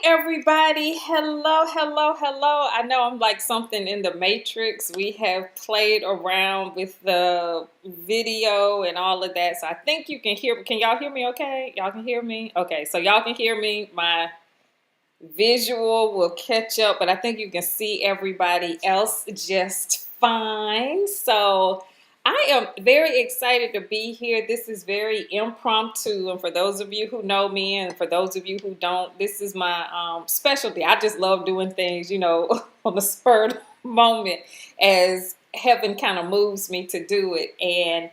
Everybody, hello. I know I'm like something in the Matrix. We have played around with the video and all of that. So I think you can hear. Can y'all hear me okay? Y'all can hear me? Okay, so y'all can hear me. My visual will catch up, but I think you can see everybody else just fine. So I am very excited to be here. This is very impromptu, and for those of you who know me, and for those of you who don't, this is my specialty. I just love doing things, on the spur of the moment as heaven kind of moves me to do it. And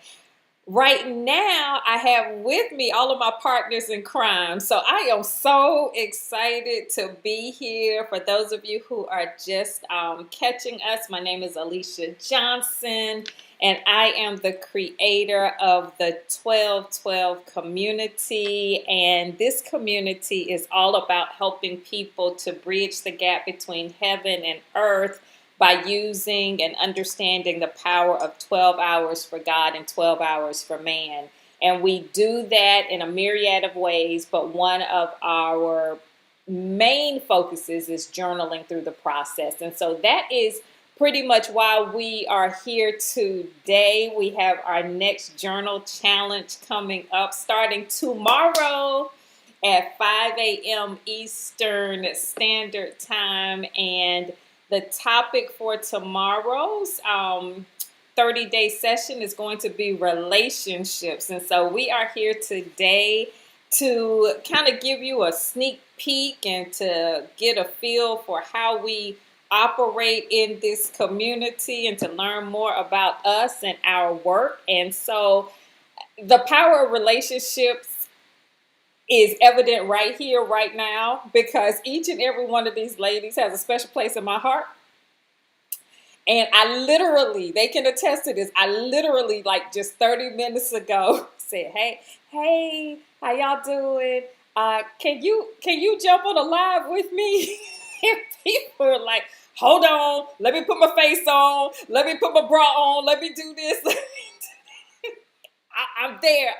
right now, I have with me all of my partners in crime. So I am so excited to be here. For those of you who are just catching us, my name is Alicia Johnson, and I am the creator of the 1212 community. And this community is all about helping people to bridge the gap between heaven and earth by using and understanding the power of 12 hours for God and 12 hours for man. And we do that in a myriad of ways, but one of our main focuses is journaling through the process. And so that is pretty much why we are here today. We have our next journal challenge coming up starting tomorrow at 5 a.m. Eastern Standard Time. And the topic for tomorrow's 30-day session is going to be relationships. And so we are here today to kind of give you a sneak peek and to get a feel for how we operate in this community and to learn more about us and our work. And so the power of relationships is evident right here, right now, because each and every one of these ladies has a special place in my heart. And I literally, they can attest to this. I literally, like just 30 minutes ago, said, "Hey, how y'all doing? Can you jump on a live with me?" And people are like, "Hold on, let me put my face on, let me put my bra on, let me do this." I'm there,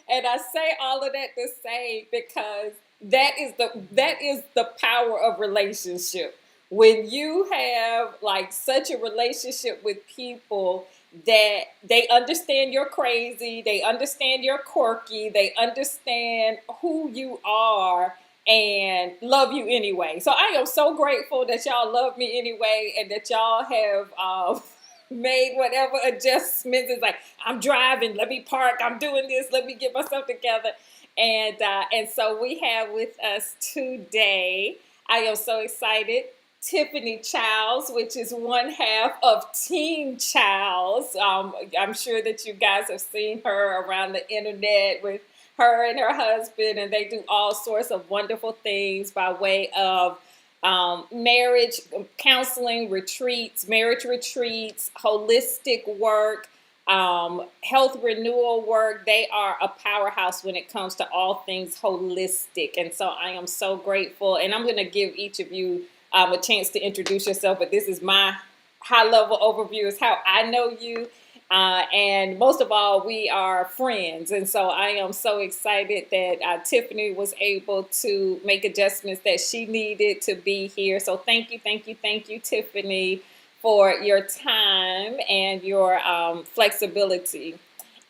and I say all of that to say because that is the power of relationship. When you have like such a relationship with people that they understand you're crazy, they understand you're quirky, they understand who you are and love you anyway. So I am so grateful that y'all love me anyway and that y'all have made whatever adjustments. It's like, I'm driving, let me park, I'm doing this, let me get myself together. And so we have with us today, I am so excited, Tiffany Childs, which is one half of Team Childs. I'm sure that you guys have seen her around the internet with her and her husband, and they do all sorts of wonderful things by way of marriage counseling retreats, marriage retreats, holistic work, health renewal work. They are a powerhouse when it comes to all things holistic. And so I am so grateful. And I'm going to give each of you a chance to introduce yourself. But this is my high level overview, is how I know you. And most of all, we are friends. And so I am so excited that Tiffany was able to make adjustments that she needed to be here. So thank you, Tiffany, for your time and your flexibility.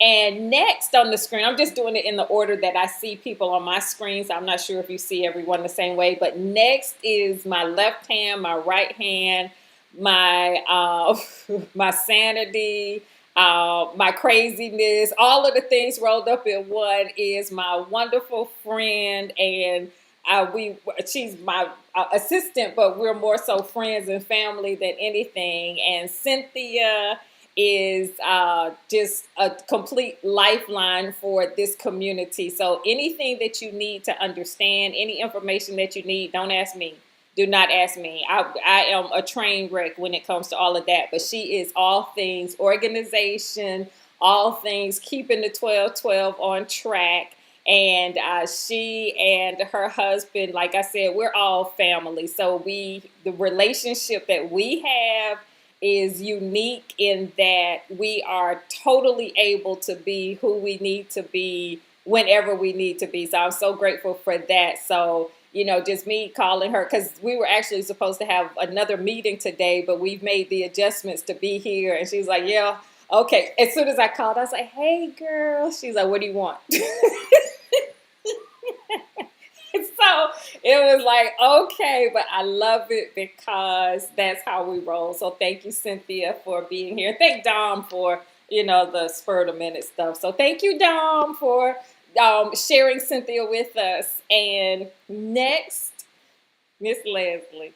And next on the screen, I'm just doing it in the order that I see people on my screen. So I'm not sure if you see everyone the same way. But next is my left hand, my right hand, my my sanity, my craziness, all of the things rolled up in one is my wonderful friend, and she's my assistant, but we're more so friends and family than anything. And Cynthia is just a complete lifeline for this community. So anything that you need to understand, any information that you need, don't ask me. Do not ask me. I am a train wreck when it comes to all of that. But she is all things organization, all things keeping the 1212 on track. And she and her husband, like I said, we're all family. So the relationship that we have is unique in that we are totally able to be who we need to be whenever we need to be. So I'm so grateful for that. So just me calling her because we were actually supposed to have another meeting today, but we've made the adjustments to be here. And she's like, yeah, okay. As soon as I called, I was like, hey, girl. She's like, what do you want? So it was like, okay, but I love it because that's how we roll. So thank you, Cynthia, for being here. Thank Dom for, the spur of the minute stuff. So thank you, Dom, for sharing Cynthia with us. And next, Miss Leslie.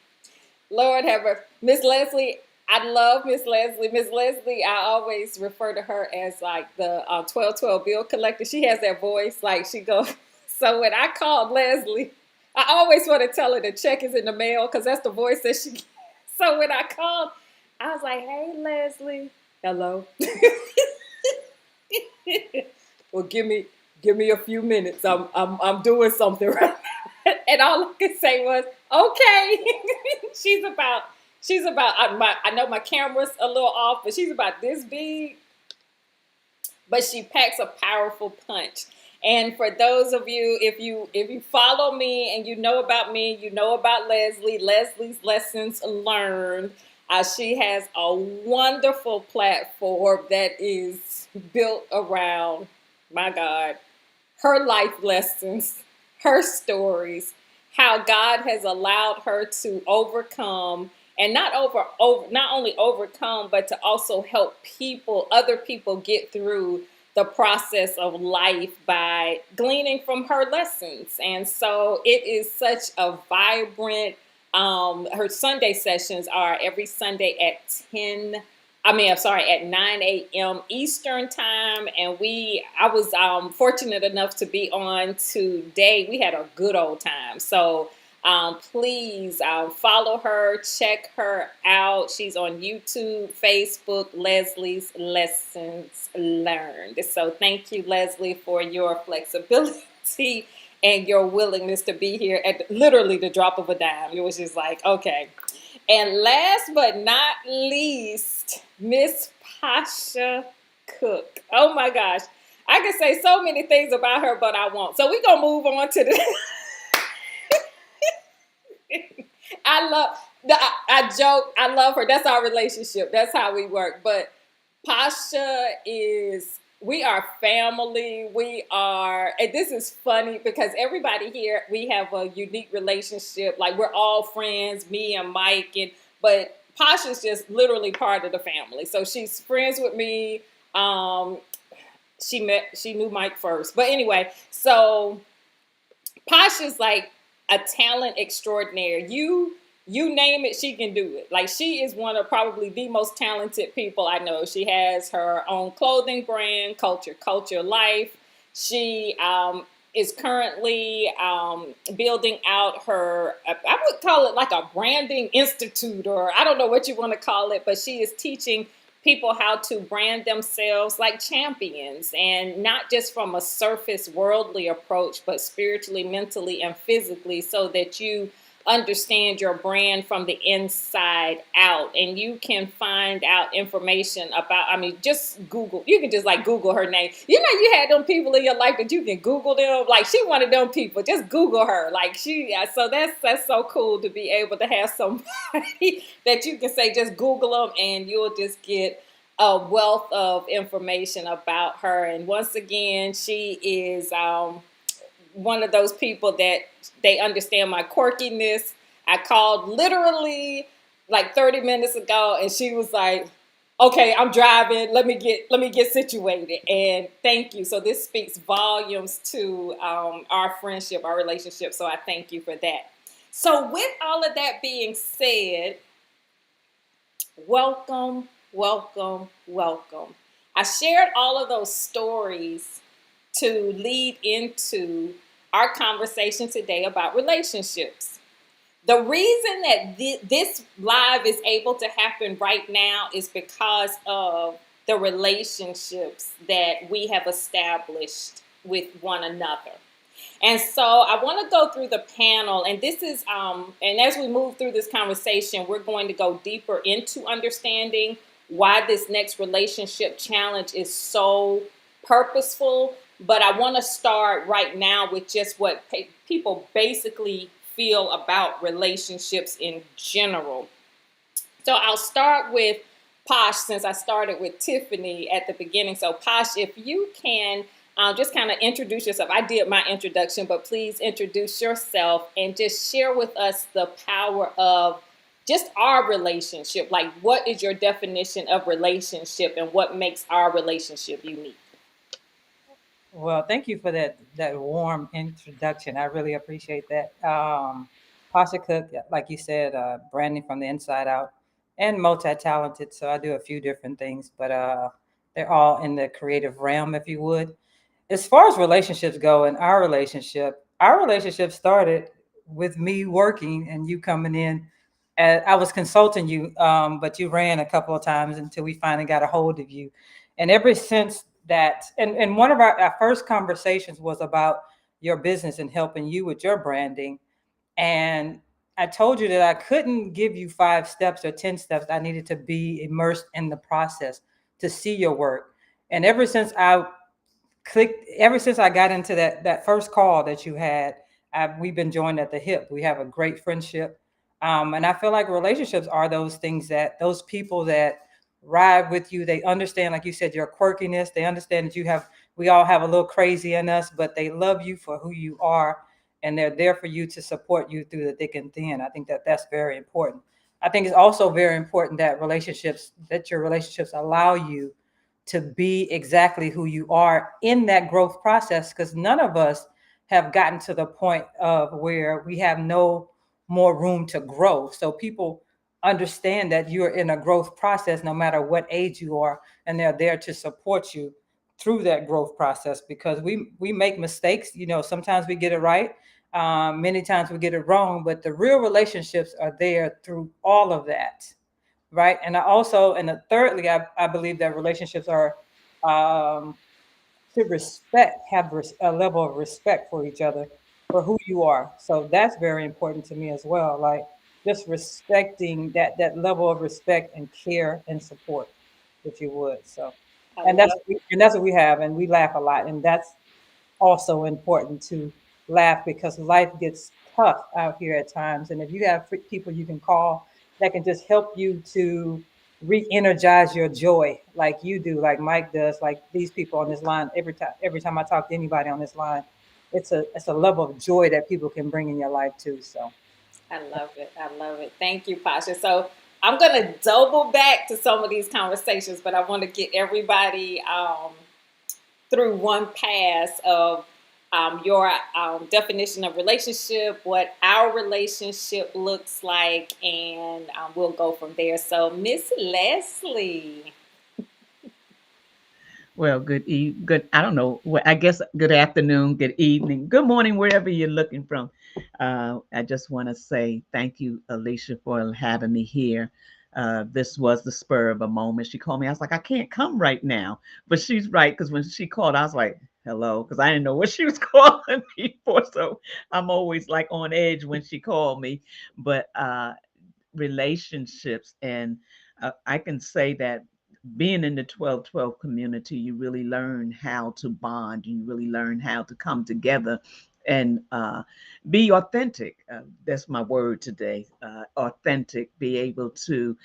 Lord have her. Miss Leslie, I love Miss Leslie. Miss Leslie, I always refer to her as like the 1212 bill collector. She has that voice, like she goes. So when I called Leslie, I always want to tell her the check is in the mail because that's the voice that she gets. So when I called, I was like, hey, Leslie. Hello. Well, give me a few minutes. I'm doing something right now. And all I could say was, okay. she's about I know my camera's a little off, but she's about this big. But she packs a powerful punch. And for those of you, if you follow me and you know about me, you know about Leslie, Leslie's Lessons Learned. She has a wonderful platform that is built around, my God, her life lessons, her stories, how God has allowed her to overcome and not only overcome, but to also help other people get through the process of life by gleaning from her lessons. And so it is such a vibrant, her Sunday sessions are every Sunday at 9 a.m. Eastern time. And I was fortunate enough to be on today. We had a good old time. So please follow her, check her out. She's on YouTube, Facebook, Leslie's Lessons Learned. So thank you, Leslie, for your flexibility and your willingness to be here at literally the drop of a dime. It was just like, okay. And last but not least, Miss Pasha Cook. Oh my gosh. I could say so many things about her, but I won't. So we're going to move on to the... I joke, I love her. That's our relationship. That's how we work. But Pasha we are family. And this is funny because everybody here, we have a unique relationship. Like we're all friends, me and Mike, but Pasha's just literally part of the family. So she's friends with me. She knew Mike first. But anyway, so Pasha's like a talent extraordinaire. You name it, she can do it. Like she is one of probably the most talented people I know. She has her own clothing brand, Culture Life. She is currently building out I would call it like a branding institute, or I don't know what you want to call it, but she is teaching people how to brand themselves like champions, and not just from a surface worldly approach, but spiritually, mentally, and physically, so that you understand your brand from the inside out. And you can find out information about, just Google. You can just like Google her name. You had them people in your life that you can Google them. Like she one of them people. Just Google her. Like so that's so cool to be able to have somebody that you can say, just Google them and you'll just get a wealth of information about her. And once again, she is one of those people that they understand my quirkiness. I called literally like 30 minutes ago and she was like, okay, I'm driving. Let me get situated. And thank you. So this speaks volumes to our friendship, our relationship. So I thank you for that. So with all of that being said, welcome, welcome, welcome. I shared all of those stories to lead into our conversation today about relationships. The reason that this live is able to happen right now is because of the relationships that we have established with one another. And so I want to go through the panel, and this is, and as we move through this conversation, we're going to go deeper into understanding why this next relationship challenge is so purposeful. But I want to start right now with just what people basically feel about relationships in general. So I'll start with Posh since I started with Tiffany at the beginning. So, Posh, if you can just kind of introduce yourself. I did my introduction, but please introduce yourself and just share with us the power of just our relationship. Like, what is your definition of relationship and what makes our relationship unique? Well, thank you for that warm introduction. I really appreciate that. Pasha Cook, like you said, branding from the inside out, and multi-talented. So I do a few different things, but they're all in the creative realm, if you would. As far as relationships go, in our relationship started with me working and you coming in. I was consulting you, but you ran a couple of times until we finally got a hold of you. And ever since that, and one of our first conversations was about your business and helping you with your branding. And I told you that I couldn't give you 5 steps or 10 steps. I needed to be immersed in the process to see your work. And ever since I got into that first call that you had, we've been joined at the hip. We have a great friendship, and I feel like relationships are those things that those people that ride with you. They understand, like you said, your quirkiness. They understand that we all have a little crazy in us, but they love you for who you are, and they're there for you to support you through the thick and thin. I think that that's very important. I think it's also very important that your relationships allow you to be exactly who you are in that growth process, because none of us have gotten to the point of where we have no more room to grow. So people understand that you're in a growth process no matter what age you are, and they're there to support you through that growth process, because we make mistakes. Sometimes we get it right, many times we get it wrong, but the real relationships are there through all of that, right? Thirdly, I believe that relationships are um, to have a level of respect for each other for who you are. So that's very important to me as well. Like just respecting that level of respect and care and support, if you would. So, I and that's love and that's what we have, and we laugh a lot, and that's also important to laugh, because life gets tough out here at times. And if you have people you can call that can just help you to re-energize your joy, like you do, like Mike does, like these people on this line, every time I talk to anybody on this line, it's a level of joy that people can bring in your life too. So I love it. I love it. Thank you, Pasha. So I'm gonna double back to some of these conversations, but I want to get everybody through one pass of your definition of relationship, what our relationship looks like, and we'll go from there. So, Miss Leslie. Well, good. I don't know. Well, I guess good afternoon, good evening, good morning, wherever you're looking from. I just want to say thank you, Alicia, for having me here. This was the spur of a moment. She called me. I was like, I can't come right now, but she's right, because when she called, I was like, hello, because I didn't know what she was calling me for. So I'm always like on edge when she called me. But relationships, and I can say that being in the 1212 community, you really learn how to bond, you really learn how to come together and be authentic. That's my word today, authentic. Be able to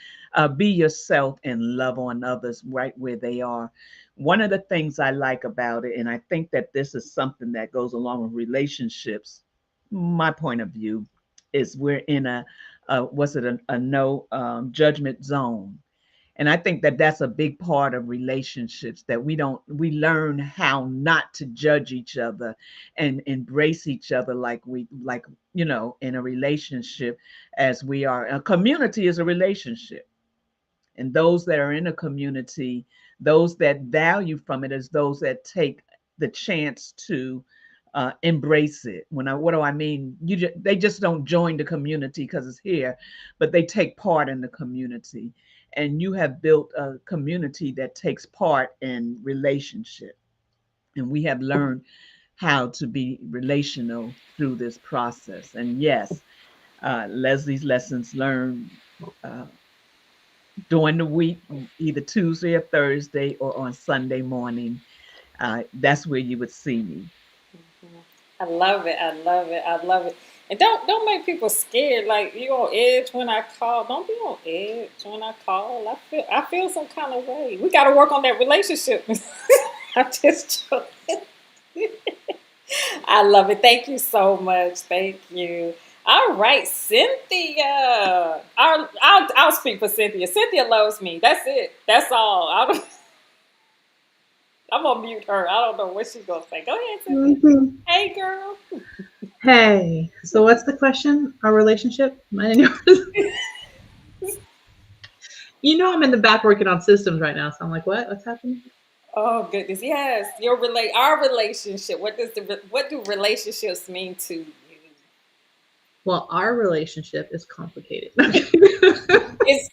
be yourself and love on others right where they are. One of the things I like about it, and I think that this is something that goes along with relationships, my point of view, is we're in a no judgment zone. And I think that that's a big part of relationships, that we learn how not to judge each other and embrace each other like in a relationship. As we are, a community is a relationship, and those that are in a community, those that value from it, is those that take the chance to embrace it. What do I mean? They just don't join the community because it's here, but they take part in the community. And you have built a community that takes part in relationship, and we have learned how to be relational through this process. And yes, Leslie's lessons learned uh, during the week, either Tuesday or Thursday or on Sunday morning. That's where you would see me. I love it. I love it. I love it. And don't make people scared. Like you on edge when I call. Don't be on edge when I call. I feel some kind of way. We got to work on that relationship. I'm just joking. I love it. Thank you so much. Thank you. All right, Cynthia. I'll speak for Cynthia. Cynthia loves me. That's it. That's all. I'm gonna mute her. I don't know what she's gonna say. Go ahead, Cynthia. Mhm. Hey, girl. Hey, so what's the question? Our relationship? Mine and yours? You know, I'm in the back working on systems right now, so I'm like, what? What's happening? Oh goodness, yes. Our relationship. What do relationships mean to you? Well, our relationship is complicated. It's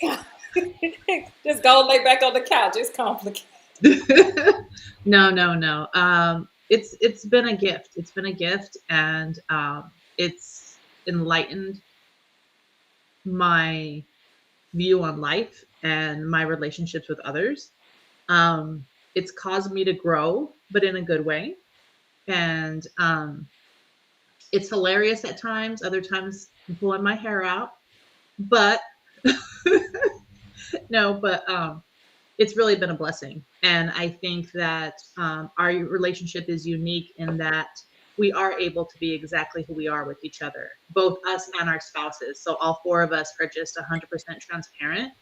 just go lay back on the couch. It's complicated. No, no, no. It's been a gift. It's been a gift, and it's enlightened my view on life and my relationships with others. It's caused me to grow, but in a good way. And it's hilarious at times. Other times, I'm pulling my hair out. But no, but it's really been a blessing. And I think that our relationship is unique in that we are able to be exactly who we are with each other, both us and our spouses. So all four of us are just 100% transparent.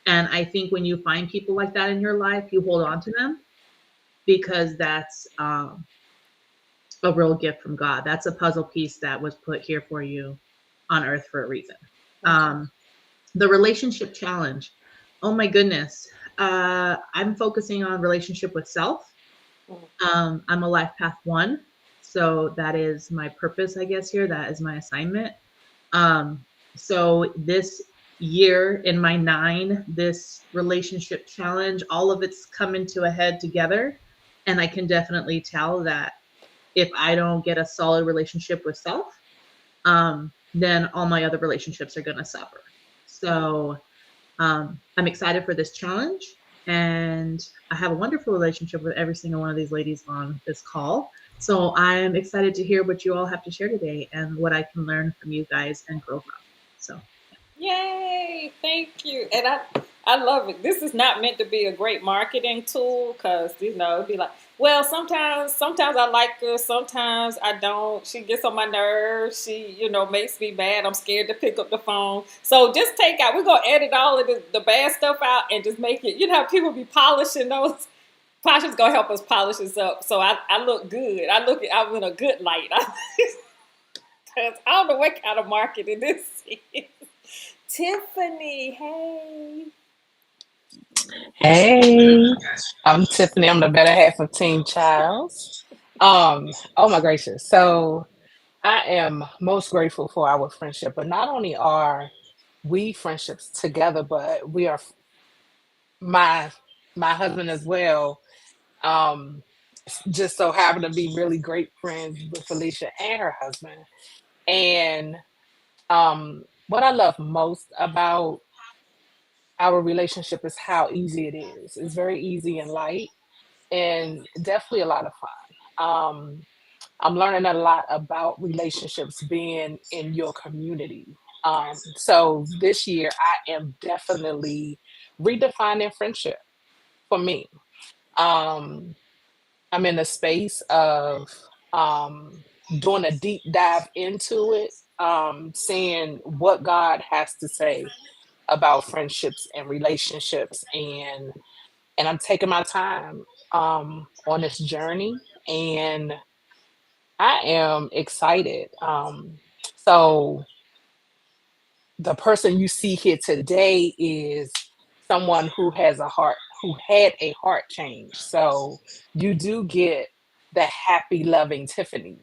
And I think when you find people like that in your life, you hold on to them because that's a real gift from God. That's a puzzle piece that was put here for you on earth for a reason. Okay. The relationship challenge. Oh my goodness. I'm focusing on relationship with self. I'm a life path one. So that is my purpose, I guess, here. That is my assignment. So this year in my 9, this relationship challenge, all of it's coming to a head together. And I can definitely tell that if I don't get a solid relationship with self, then all my other relationships are going to suffer. So I'm excited for this challenge. And I have a wonderful relationship with every single one of these ladies on this call. So I'm excited to hear what you all have to share today and what I can learn from you guys and grow from. So, Yay! Thank you. And I love it. This is not meant to be a great marketing tool because it'd be like, well, sometimes I like her, sometimes I don't. She gets on my nerves. She makes me mad. I'm scared to pick up the phone. So just take out. We're gonna edit all of the bad stuff out and just make it. You know how people be polishing those. Tasha's gonna help us polish this up, so I look good. I'm in a good light. Cause I don't know what kind of marketing this is. Tiffany, hey. Hey, I'm Tiffany. I'm the better half of Team Childs. Oh my gracious. So I am most grateful for our friendship, but not only are we friendships together, but we are my my husband as well. Um, just so happen to be really great friends with Felicia and her husband. And what I love most about our relationship is how easy it is. It's very easy and light and definitely a lot of fun. I'm learning a lot about relationships being in your community. So this year, I am definitely redefining friendship for me. Um, I'm in a space of um, doing a deep dive into it, seeing what God has to say about friendships and relationships, and I'm taking my time on this journey, and I am excited. So the person you see here today is someone who had a heart change. So you do get the happy, loving Tiffany.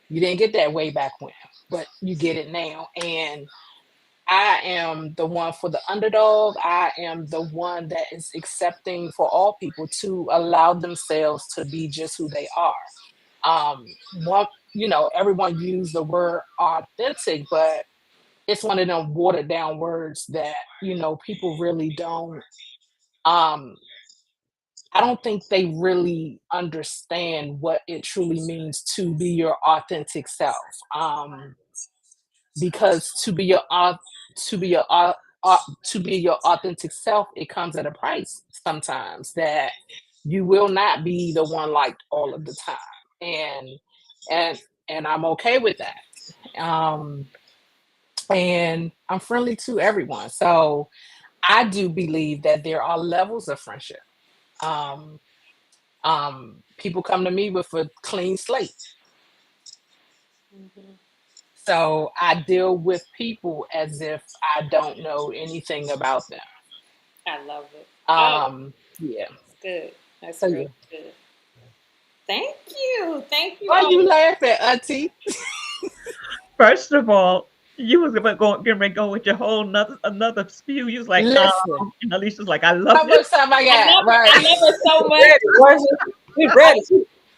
You didn't get that way back when, but you get it now. And I am the one for the underdog. I am the one that is accepting for all people to allow themselves to be just who they are. Um, one, everyone used the word authentic, but it's one of them watered down words that, people really don't, um, I don't think they really understand what it truly means to be your authentic self. Um, because to be your authentic self, it comes at a price sometimes that you will not be the one liked all of the time, and and I'm okay with that. And I'm friendly to everyone, so I do believe that there are levels of friendship. um People come to me with a clean slate, Mhm. so I deal with people as if I don't know anything about them. I love it. Oh, Yeah. that's good. That's So really yeah. good. Thank you. Thank you. Why Oh, you laughing, Auntie? First of all, you was about going getting ready to go with your whole another spew. You was like, Listen, and Alicia's like, I love how this. much time I got? I Right. love her so much. Ready, wasn't we ready?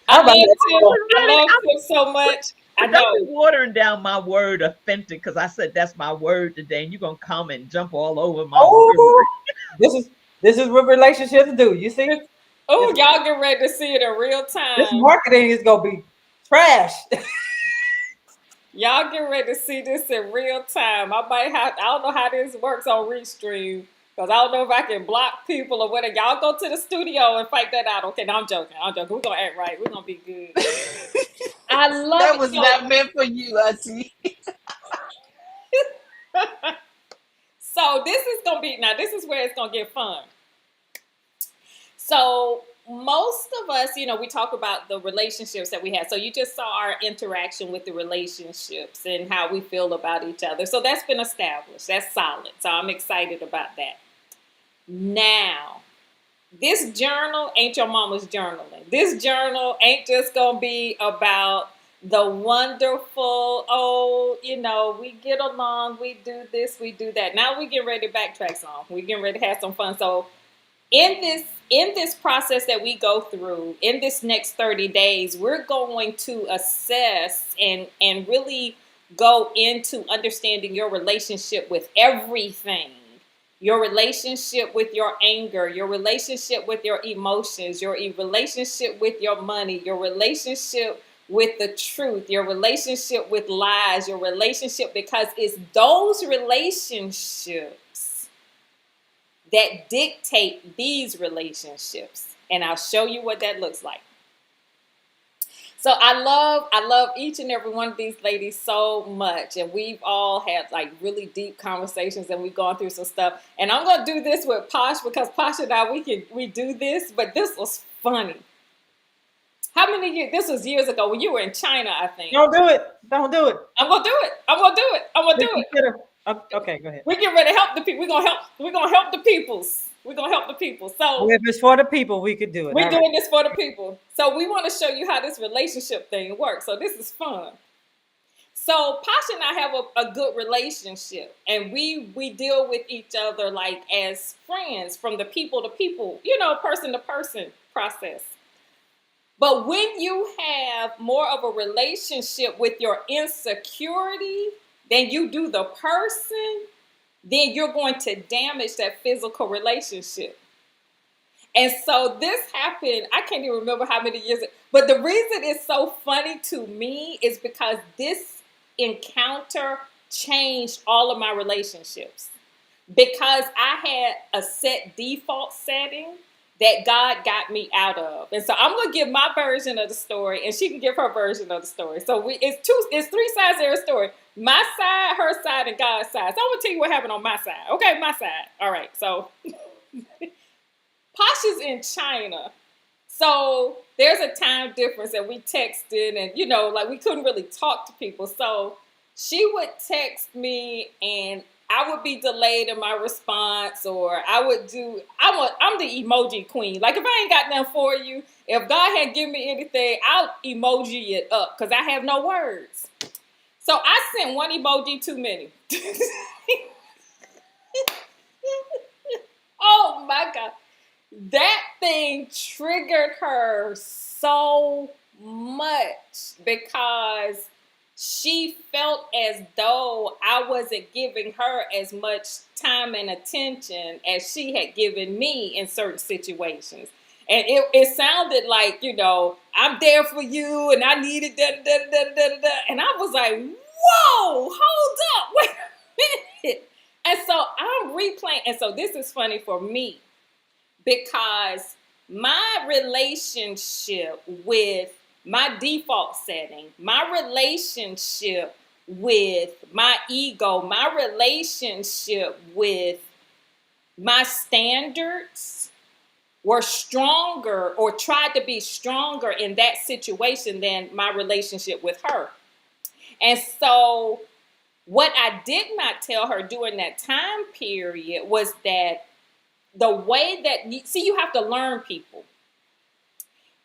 I I'm about love to, I Tiff. was I ready. love Tiff so much. I But don't be know. watering down my word authentic because I said that's my word today, and you're gonna come and jump all over my word. oh, this is what relationships do. You see, Oh, this y'all get ready to see it in real this time. marketing is gonna be trash. Y'all get ready to see this in real time. I don't know how this works on Restream. Because I don't know if I can block people or whatever. Y'all go to the studio and fight that out. Okay, no, I'm joking. I'm joking. We're gonna act right. We're gonna be good. I love That it. was not meant for you, Auntie. So this is gonna be now. This is where it's gonna get fun. So most of us, we talk about the relationships that we have. So you just saw our interaction with the relationships and how we feel about each other. So that's been established. That's solid. So I'm excited about that. Now, this journal ain't your mama's journaling. This journal ain't just gonna be about the wonderful, we get along, we do this, we do that. Now we get ready to backtrack some. We getting ready to have some fun. So in this process that we go through in this next 30 days, we're going to assess and really go into understanding your relationship with everything. Your relationship with your anger, your relationship with your emotions, your relationship with your money, your relationship with the truth, your relationship with lies, your relationship, because it's those relationships that dictate these relationships. And I'll show you what that looks like. So I love each and every one of these ladies so much. And we've all had like really deep conversations and we've gone through some stuff. And I'm gonna do this with Posh because Posh and I we do this, but this was funny. How many years? This was years ago when you were in China, I think. Don't do it. Don't do it. I'm gonna do it. I'm gonna do it. I'm gonna do it. Okay, go ahead. We get ready to help the people. We're gonna help the peoples. We're gonna help the people. So Well, if it's for the people, we could do it. we're All right. doing this for the people. So we want to show you how this relationship thing works. So this is fun. So Pasha and I have a good relationship, and we deal with each other like as friends, from the people to people, person to person process. But when you have more of a relationship with your insecurity than you do the person, then you're going to damage that physical relationship. And so this happened, I can't even remember how many years, but the reason it's so funny to me is because this encounter changed all of my relationships. Because I had a set default setting that God got me out of. And so I'm gonna give my version of the story and she can give her version of the story. So it's three sides of her story. My side, her side, and God's side. So I'm gonna tell you what happened on my side. Okay, my side. All right, so Posh is in China. So there's a time difference and we texted and like we couldn't really talk to people. So she would text me and I would be delayed in my response, or I'm the emoji queen. Like if I ain't got nothing for you, if God had given me anything, I'll emoji it up because I have no words. So I sent one emoji too many. Oh my God. That thing triggered her so much because she felt as though I wasn't giving her as much time and attention as she had given me in certain situations. And it sounded like, I'm there for you and I needed da da da da da da. And I was like, whoa, hold up, wait a minute. And so I'm replaying. And so this is funny for me because my relationship with my default setting, my relationship with my ego, my relationship with my standards were stronger or tried to be stronger in that situation than my relationship with her. And so what I did not tell her during that time period was that the way that, you have to learn people.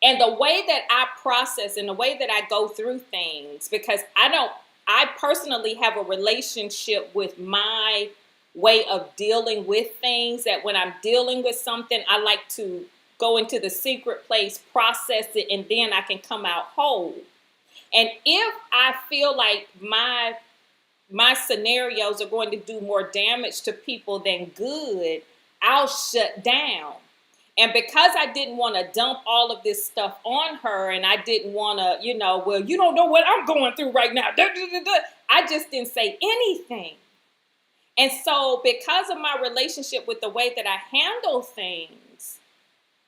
And the way that I process and the way that I go through things, because I personally have a relationship with my way of dealing with things, that when I'm dealing with something, I like to go into the secret place, process it, and then I can come out whole. And if I feel like my scenarios are going to do more damage to people than good, I'll shut down. And because I didn't want to dump all of this stuff on her, and I didn't want to, well, you don't know what I'm going through right now. I just didn't say anything. And so because of my relationship with the way that I handle things,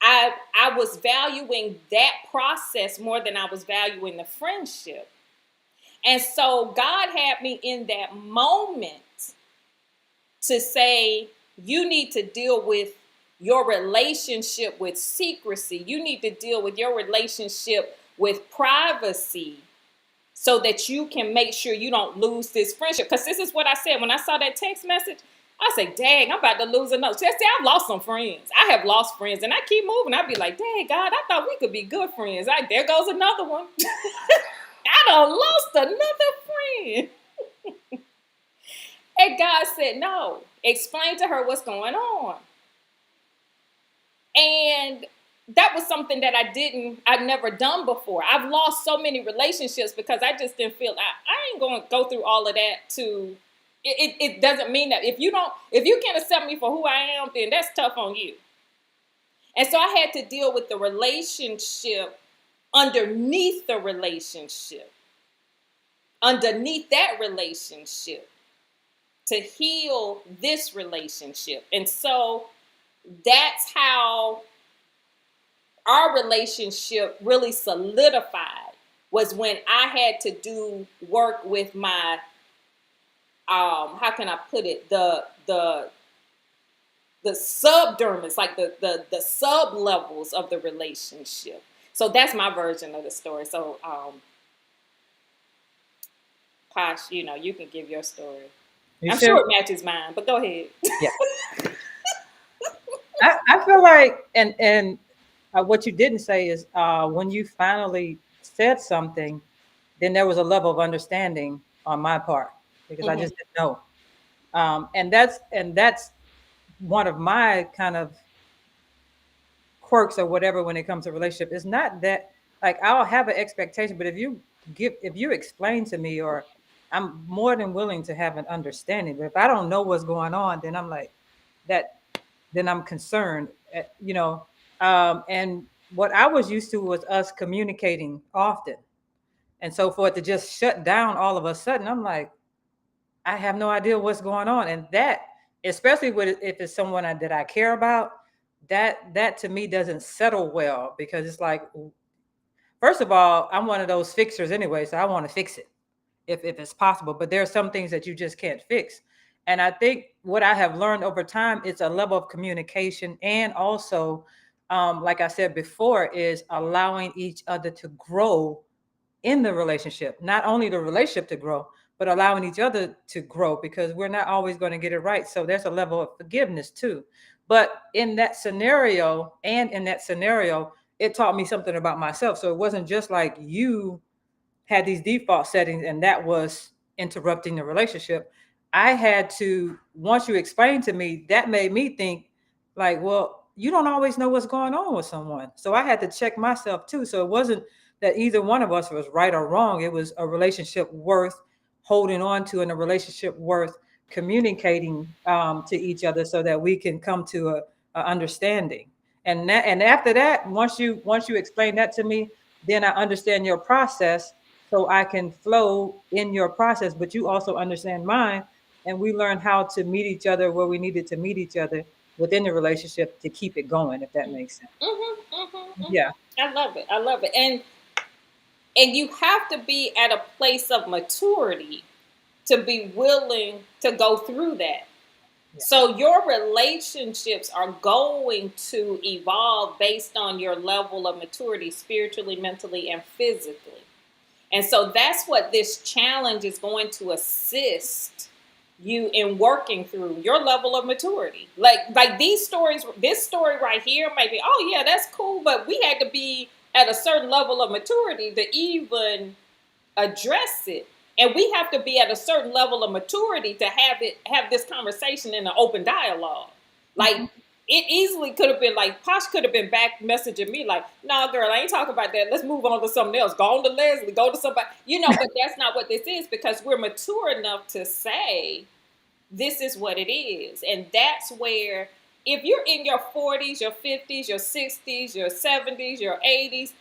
I was valuing that process more than I was valuing the friendship. And so God had me in that moment to say, you need to deal with your relationship with secrecy. You need to deal with your relationship with privacy so that you can make sure you don't lose this friendship. Because this is what I said when I saw that text message. I say, dang, I'm about to lose another. See, I've lost some friends. I have lost friends, and I keep moving. I'd be like, dang, God, I thought we could be good friends. There goes another one. I done lost another friend. And God said, no, explain to her what's going on. And that was something that I've never done before. I've lost so many relationships because I just didn't feel, I ain't going to go through all of that it doesn't mean that if you can't accept me for who I am, then that's tough on you. And so I had to deal with the relationship underneath the relationship, underneath that relationship, to heal this relationship. And so that's how our relationship really solidified, was when I had to do work with my, how can I put it, the subdermis, like the sub levels of the relationship. So that's my version of the story. So, Posh, you can give your story. I'm sure it matches mine, but go ahead. Yeah. I feel like, and what you didn't say is when you finally said something, then there was a level of understanding on my part, because I just didn't know. And that's one of my kind of quirks or whatever when it comes to relationship. It's not that, like, I'll have an expectation, but if you explain to me, or I'm more than willing to have an understanding. But if I don't know what's going on, then I'm like that. Then I'm concerned, and what I was used to was us communicating often. And so for it to just shut down all of a sudden, I'm like, I have no idea what's going on. And that, especially if it's someone that I care about, that to me doesn't settle well, because it's like, first of all, I'm one of those fixers anyway, so I want to fix it if it's possible. But there are some things that you just can't fix. And I think what I have learned over time is a level of communication, and also, like I said before, is allowing each other to grow in the relationship. Not only the relationship to grow, but allowing each other to grow, because we're not always going to get it right. So there's a level of forgiveness too. But in that scenario, it taught me something about myself. So it wasn't just like you had these default settings and that was interrupting the relationship. I had to, once you explained to me, that made me think like, well, you don't always know what's going on with someone. So I had to check myself too. So it wasn't that either one of us was right or wrong. It was a relationship worth holding on to, and a relationship worth communicating to each other, so that we can come to a understanding. And after that, once you explain that to me, then I understand your process. so I can flow in your process, but you also understand mine. And we learn how to meet each other where we needed to meet each other within the relationship to keep it going, if that makes sense. Yeah. I love it. I love it. And you have to be at a place of maturity to be willing to go through that. Yeah. So your relationships are going to evolve based on your level of maturity, spiritually, mentally, and physically. And so that's what this challenge is going to assist you in working through your level of maturity. Like these stories, this story right here may be, oh yeah, that's cool, but we had to be at a certain level of maturity to even address it. And we have to be at a certain level of maturity to have this conversation in an open dialogue. Like it easily could have been like Posh could have been back messaging me like, "Nah, girl, I ain't talking about that. Let's move on to something else. Go on to Leslie. Go to somebody." But that's not what this is, because we're mature enough to say this is what it is, and that's where if you're in your 40s, your 50s, your 60s, your 70s, your 80s.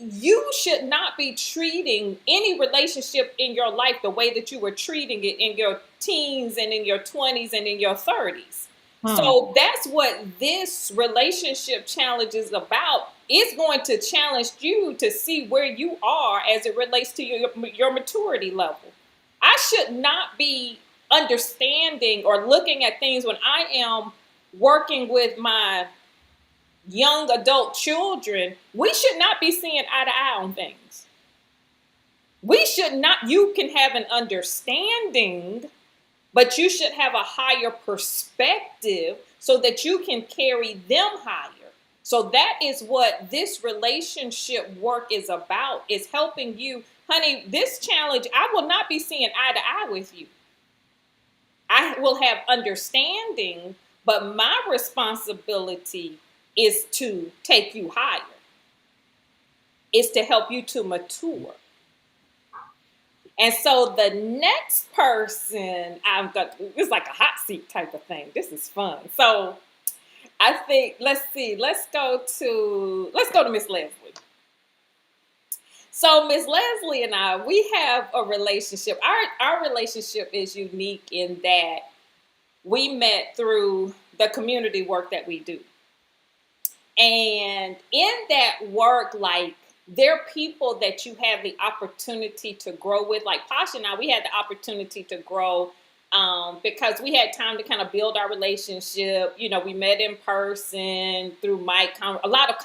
You should not be treating any relationship in your life the way that you were treating it in your teens and in your 20s and in your 30s. So that's what this relationship challenge is about. It's going to challenge you to see where you are as it relates to your maturity level. I should not be understanding or looking at things when I am working with my young adult children. We should not be seeing eye to eye on things. We should not, you can have an understanding, but you should have a higher perspective so that you can carry them higher. So that is what this relationship work is about, is helping you. Honey, this challenge, I will not be seeing eye to eye with you. I will have understanding, but my responsibility is to take you higher. It's to help you to mature. And so the next person it's like a hot seat type of thing. This is fun. So I think, let's go to Miss Leslie. So Miss Leslie and I, we have a relationship. Our relationship is unique in that we met through the community work that we do. And in that work, like, there are people that you have the opportunity to grow with. Like Posh and I, we had the opportunity to grow because we had time to kind of build our relationship. We met in person through Mike, a lot of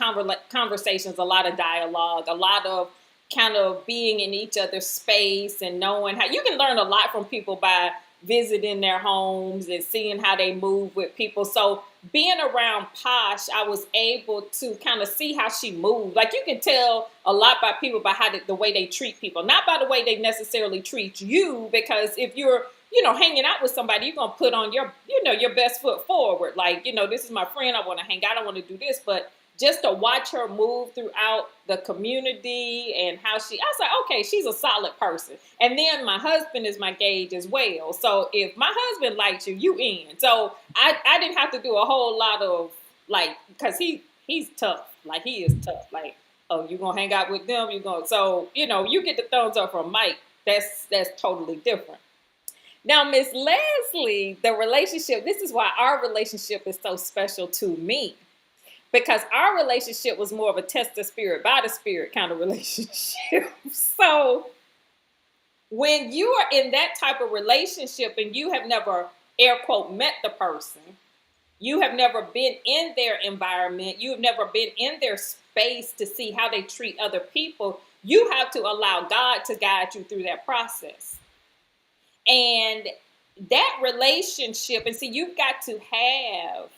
conversations, a lot of dialogue, a lot of kind of being in each other's space and knowing how you can learn a lot from people by visiting their homes and seeing how they move with people. So being around Posh, I was able to kind of see how she moved. Like, you can tell a lot by people by the way they treat people, not by the way they necessarily treat you. Because if you're, hanging out with somebody, you're going to put on your best foot forward. Like, this is my friend. I want to hang out. I want to do this. But just to watch her move throughout the community and how I was like, okay, she's a solid person. And then my husband is my gauge as well. So if my husband likes you, you in. So I didn't have to do a whole lot of, like, because he's tough. Like, he is tough. Like, oh, you going to hang out with them? So, you get the thumbs up from Mike. That's totally different. Now, Miss Leslie, the relationship, this is why our relationship is so special to me. Because our relationship was more of a test the spirit by the spirit kind of relationship. So when you are in that type of relationship and you have never, air quote, met the person, you have never been in their environment, you have never been in their space to see how they treat other people, you have to allow God to guide you through that process. And that relationship, and see, you've got to have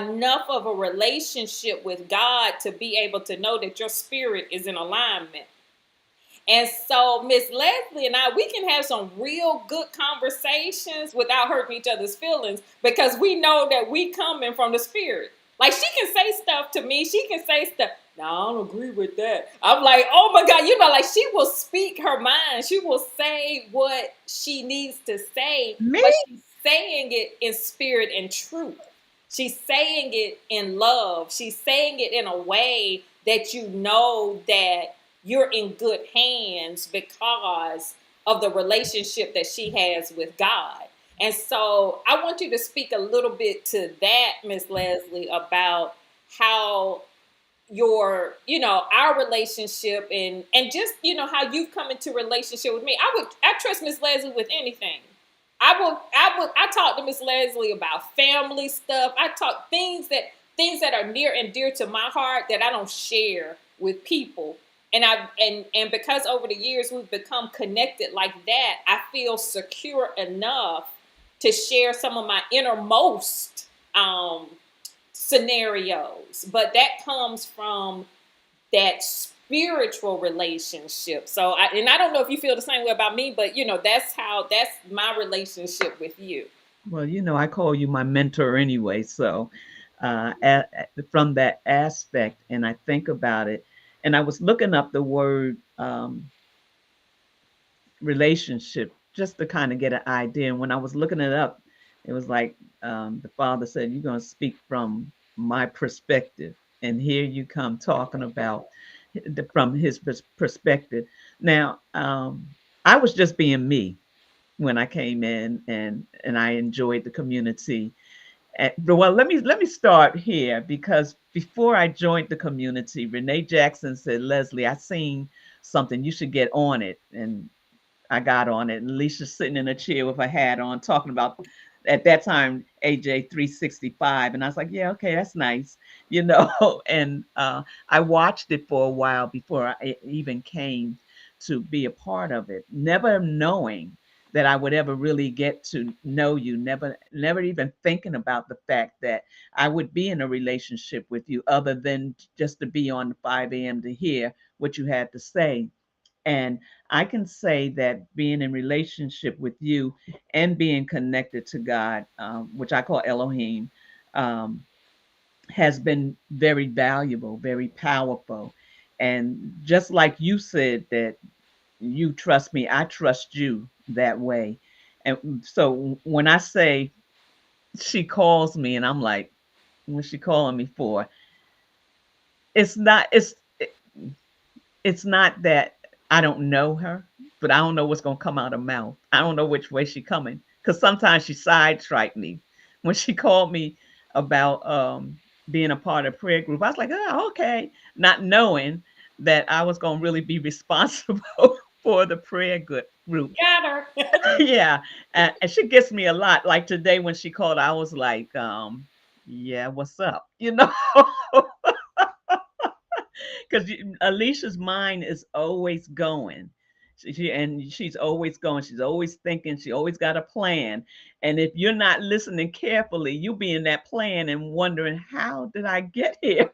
enough of a relationship with God to be able to know that your spirit is in alignment. And so Miss Leslie and I, we can have some real good conversations without hurting each other's feelings, because we know that we coming from the spirit. Like, she can say stuff to me. She can say stuff. No, I don't agree with that. I'm like, oh my God, like, she will speak her mind. She will say what she needs to say, but she's saying it in spirit and truth. She's saying it in love. She's saying it in a way that you know that you're in good hands because of the relationship that she has with God. And so I want you to speak a little bit to that, Miss Leslie, about how your, our relationship, and just, how you've come into relationship with me. I trust Miss Leslie with anything. I talk to Miss Leslie about family stuff. I talk things that are near and dear to my heart that I don't share with people. And because over the years we've become connected like that, I feel secure enough to share some of my innermost scenarios. But that comes from that spiritual relationship. So I don't know if you feel the same way about me, but that's my relationship with you. Well, I call you my mentor anyway. So, from that aspect, and I think about it, and I was looking up the word relationship just to kind of get an idea. And when I was looking it up, it was like the father said, "You're going to speak from my perspective." And here you come talking about from his perspective. Now, I was just being me when I came in, and I enjoyed the community. Well, let me start here, because before I joined the community, Renee Jackson said, "Leslie, I seen something. You should get on it." And I got on it. And Alicia's sitting in a chair with her hat on, talking about, at that time, AJ 365. And I was like, yeah, okay, that's nice, And I watched it for a while before I even came to be a part of it, never knowing that I would ever really get to know you, never even thinking about the fact that I would be in a relationship with you, other than just to be on the 5 a.m. to hear what you had to say. And I can say that being in relationship with you and being connected to God, which I call Elohim, um, has been very valuable, very powerful. And just like you said that you trust me, I trust you that way. And so when I say she calls me, and I'm like, what's she calling me for? It's not, it's not that I don't know her, but I don't know what's gonna come out of her mouth. I don't know which way she coming, because sometimes she sidetracked me. When she called me about being a part of prayer group, I was like, oh, okay, not knowing that I was gonna really be responsible for the prayer group. Got her. Yeah, and she gets me a lot. Like today when she called, I was like, yeah, what's up? Because Alicia's mind is always going. She's always going. She's always thinking. She always got a plan. And if you're not listening carefully, you'll be in that plan and wondering, how did I get here?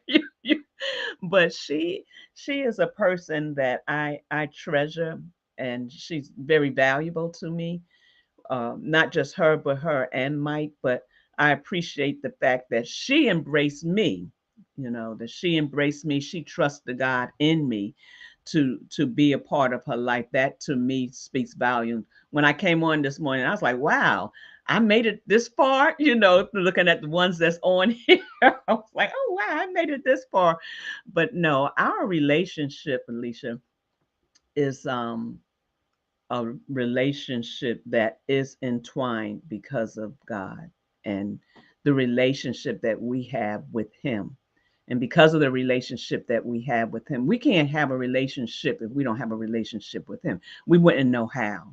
But she is a person that I treasure, and she's very valuable to me. Not just her, but her and Mike. But I appreciate the fact that she embraced me, that she embraced me. She trusted God in me to be a part of her life. That to me speaks volume. When I came on this morning, I was like, wow, I made it this far, looking at the ones that's on here. I was like, oh wow, I made it this far. But no, our relationship, Alicia, is a relationship that is entwined because of God and the relationship that we have with Him. And because of the relationship that we have with Him, we can't have a relationship if we don't have a relationship with Him. We wouldn't know how.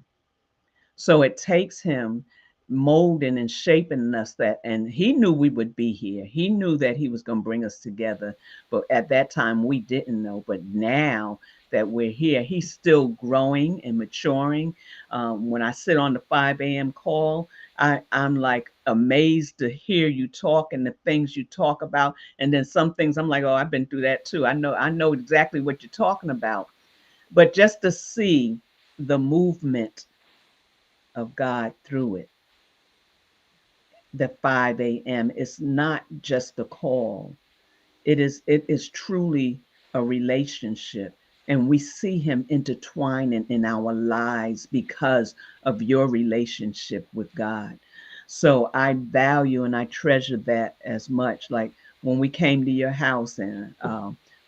So it takes Him molding and shaping us, that, and He knew we would be here. He knew that He was going to bring us together. But at that time, we didn't know. But now that we're here, He's still growing and maturing. When I sit on the 5 a.m. call, I'm like amazed to hear you talk and the things you talk about. And then some things I'm like, oh, I've been through that too. I know exactly what you're talking about. But just to see the movement of God through it, the 5 a.m. is not just a call. It is truly a relationship. And we see Him intertwining in our lives because of your relationship with God. So I value and I treasure that as much. Like when we came to your house and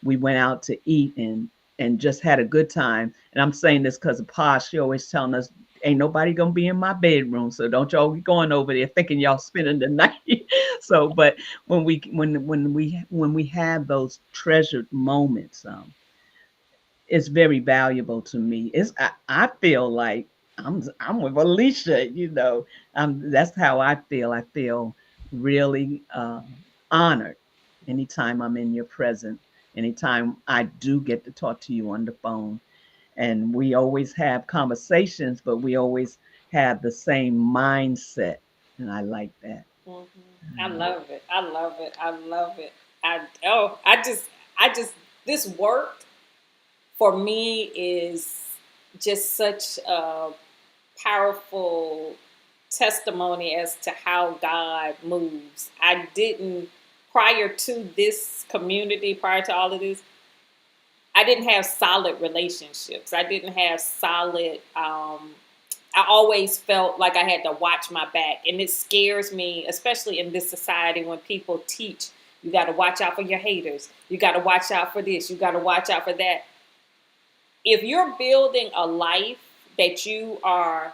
we went out to eat, and and just had a good time. And I'm saying this because of Pa, she always telling us, ain't nobody gonna be in my bedroom, so don't y'all be going over there thinking y'all spending the night. So, but when we have those treasured moments, it's very valuable to me. I feel like I'm with Alicia, that's how I feel. I feel really honored anytime I'm in your presence, anytime I do get to talk to you on the phone. And we always have conversations, but we always have the same mindset. And I like that. Mhm. I love it. I love it. I love it. I just this work for me is just such a powerful testimony as to how God moves. I didn't, prior to this community, prior to all of this, I didn't have solid relationships. I didn't have solid, I always felt like I had to watch my back. And it scares me, especially in this society when people teach, you got to watch out for your haters. You got to watch out for this. You got to watch out for that. If you're building a life that you are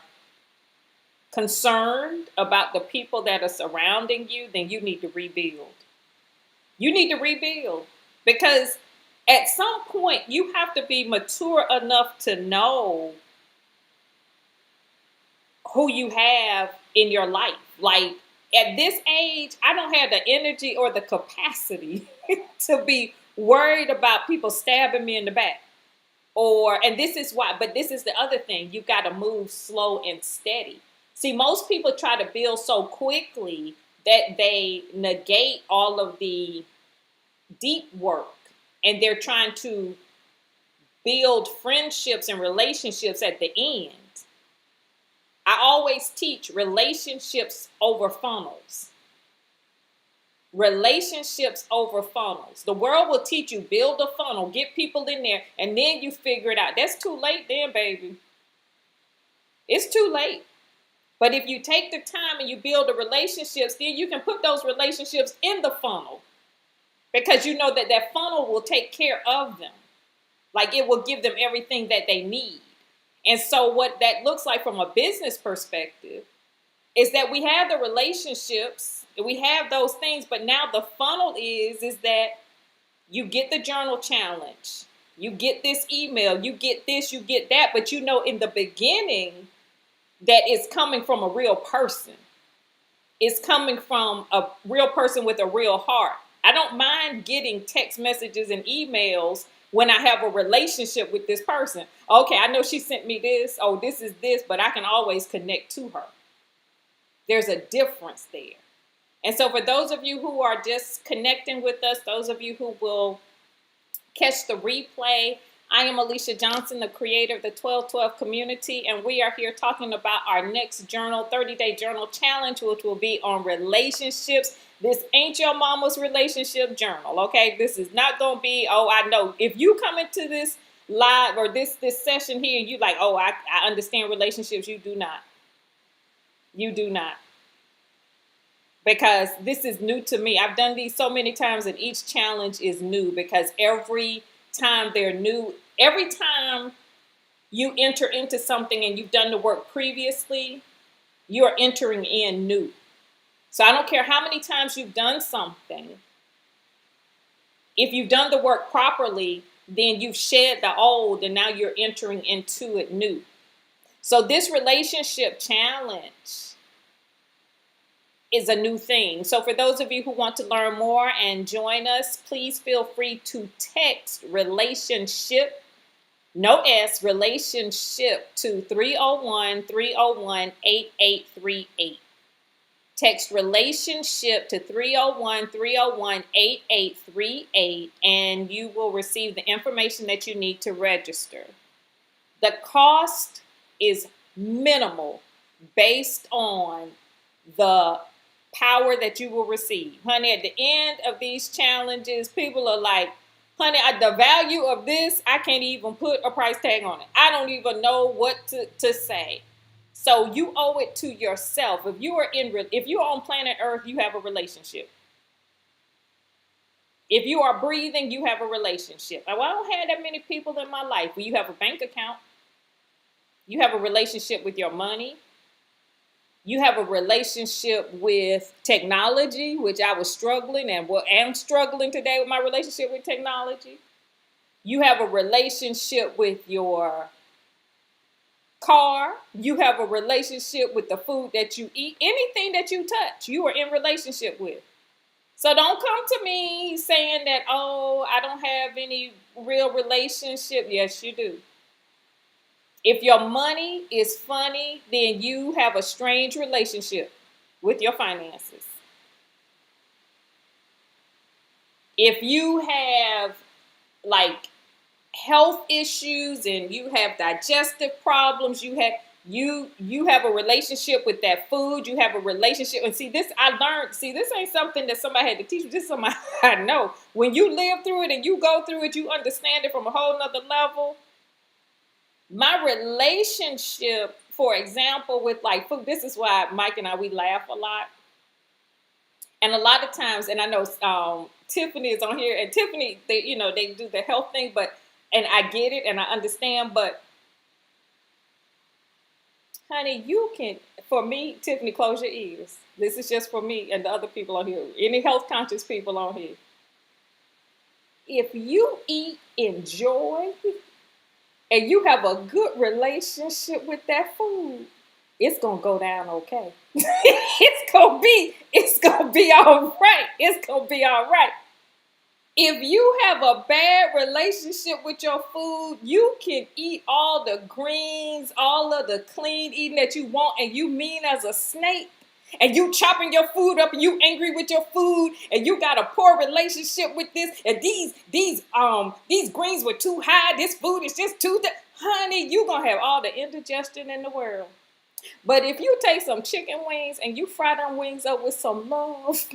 concerned about the people that are surrounding you, then you need to rebuild. You need to rebuild because at some point you have to be mature enough to know who you have in your life. Like at this age, I don't have the energy or the capacity to be worried about people stabbing me in the back. And this is why, but this is the other thing, you got to move slow and steady. See, most people try to build so quickly that they negate all of the deep work, and they're trying to build friendships and relationships at the end. I always teach relationships over funnels. Relationships over funnels. The world will teach you build a funnel, get people in there, and then you figure it out. That's too late then, baby. It's too late. But if you take the time and you build the relationships, then you can put those relationships in the funnel because you know that that funnel will take care of them. Like it will give them everything that they need. And so what that looks like from a business perspective is that we have the relationships, we have those things, but now the funnel is that you get the journal challenge, you get this email, you get this, you get that, but you know in the beginning that it's coming from a real person. It's coming from a real person with a real heart. I don't mind getting text messages and emails when I have a relationship with this person. Okay, I know she sent me this. Oh, this is this, but I can always connect to her. There's a difference there. And so for those of you who are just connecting with us, those of you who will catch the replay, I am Alicia Johnson, the creator of the 1212 community, and we are here talking about our next journal, 30-day journal challenge, which will be on relationships. This ain't your mama's relationship journal, okay? This is not going to be, oh, I know. If you come into this live or this session here and you like, oh, I understand relationships, you do not. You do not. Because this is new to me. I've done these so many times and each challenge is new because every time they're new, every time you enter into something and you've done the work previously, you're entering in new. So I don't care how many times you've done something. If you've done the work properly, then you've shed the old and now you're entering into it new. So this relationship challenge is a new thing. So for those of you who want to learn more and join us, please feel free to text relationship, no S, relationship to 301-301-8838. Text relationship to 301-301-8838 and you will receive the information that you need to register. The cost is minimal based on the power that you will receive. Honey, at the end of these challenges, people are like, honey, the value of this, I can't even put a price tag on it. I don't even know what to say. So you owe it to yourself. If you're on planet Earth, you have a relationship. If you are breathing, you have a relationship. Well, I don't have that many people in my life. Well, you have a bank account. You have a relationship with your money. You have a relationship with technology, which I was struggling and am struggling today with my relationship with technology. You have a relationship with your car. You have a relationship with the food that you eat. Anything that you touch, you are in relationship with. So don't come to me saying that, oh, I don't have any real relationship. Yes, you do. If your money is funny, then you have a strange relationship with your finances. If you have like health issues and you have digestive problems, you have a relationship with that food, you have a relationship. And see, this I learned, this ain't something that somebody had to teach me. This is something I know. When you live through it and you go through it, you understand it from a whole nother level. My relationship, for example, with like food, this is why Mike and we laugh a lot. And a lot of times, and I know Tiffany is on here, and Tiffany, they do the health thing, and I get it and I understand, but honey, for me, Tiffany, close your ears. This is just for me and the other people on here, any health conscious people on here. If you eat in joy and you have a good relationship with that food, it's gonna go down okay. It's gonna be all right. It's gonna be all right. If you have a bad relationship with your food, you can eat all the greens, all of the clean eating that you want, and you mean as a snake, and you chopping your food up, and you angry with your food, and you got a poor relationship with this, and these greens were too high, this food is just too honey, you gonna have all the indigestion in the world. But if you take some chicken wings and you fry them wings up with some love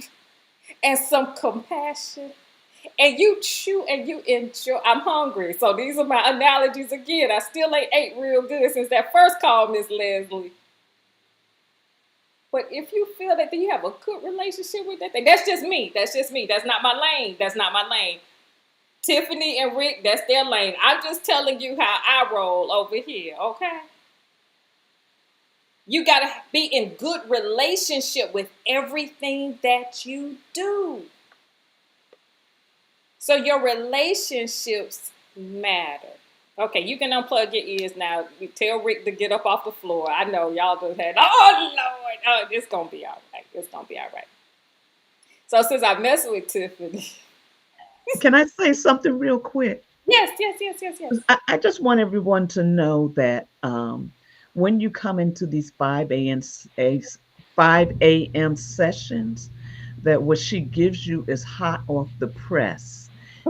and some compassion, and you chew and you enjoy. I'm hungry, so these are my analogies again. I still ain't ate real good since that first call, Miss Leslie. But if you feel that you have a good relationship with that thing, that's just me. That's just me. That's not my lane. That's not my lane. Tiffany and Rick, that's their lane. I'm just telling you how I roll over here, okay? You got to be in good relationship with everything that you do. So your relationships matter. Okay, you can unplug your ears now. You tell Rick to get up off the floor. I know y'all just had, oh, Lord, it's going to be all right. It's going to be all right. So since I messed with Tiffany. Can I say something real quick? Yes. I just want everyone to know that when you come into these 5 a.m. sessions, that what she gives you is hot off the press.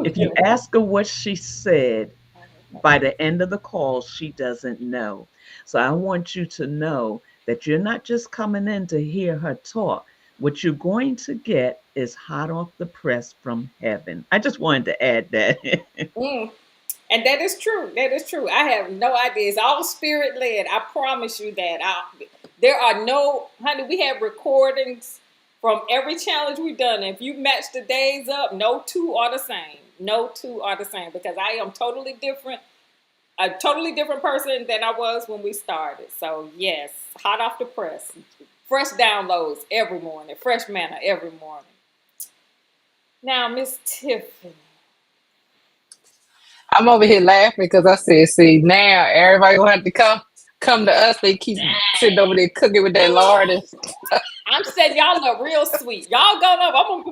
If you ask her what she said, by the end of the call, she doesn't know. So I want you to know that you're not just coming in to hear her talk. What you're going to get is hot off the press from heaven. I just wanted to add that. And that is true. That is true. I have no idea. It's all spirit led. I promise you that. There are no, honey, we have recordings from every challenge we've done. If you match the days up, no two are the same. No two are the same, because I am totally different, a totally different person than I was when we started. So yes, hot off the press, fresh downloads every morning, fresh manna every morning. Now, Miss Tiffany. I'm over here laughing because I said, see, now everybody gonna have to come to us. They keep sitting over there cooking with their lard. I'm saying y'all look real sweet. Y'all go up.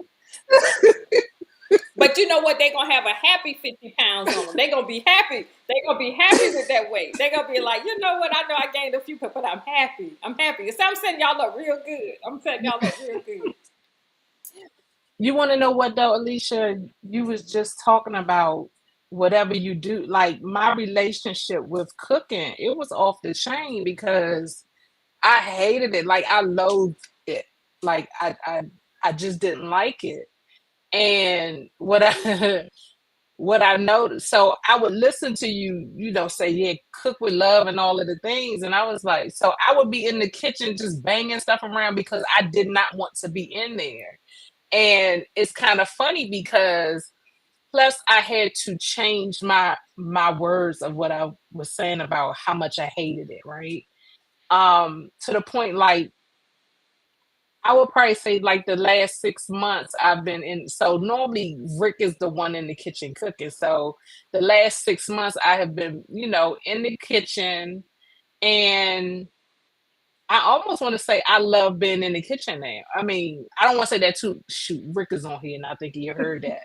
But you know what? They're going to have a happy 50 pounds on them. They're going to be happy. They're going to be happy with that weight. They're going to be like, you know what? I know I gained a few pounds, but I'm happy. I'm happy. So I'm saying y'all look real good. You want to know what, though, Alicia? You was just talking about whatever you do. Like, my relationship with cooking, it was off the chain because I hated it. Like, I loathed it. Like, I just didn't like it. And what I noticed, so I would listen to you, say, yeah, cook with love and all of the things. And I was like, so I would be in the kitchen just banging stuff around because I did not want to be in there. And it's kind of funny because plus I had to change my words of what I was saying about how much I hated it, right? To the point like I would probably say like the last 6 months I've been in. So normally Rick is the one in the kitchen cooking. So the last 6 months I have been, in the kitchen, and I almost want to say I love being in the kitchen now. I mean, I don't want to say that too. Shoot, Rick is on here and I think he heard that.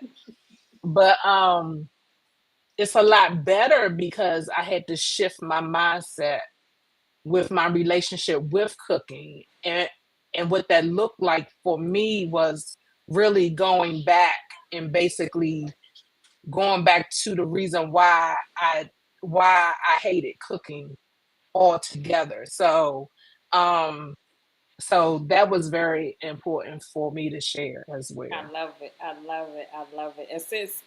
But it's a lot better because I had to shift my mindset with my relationship with cooking, and what that looked like for me was really going back and basically going back to the reason why I hated cooking altogether. So that was very important for me to share as well. I love it. I love it. I love it. And since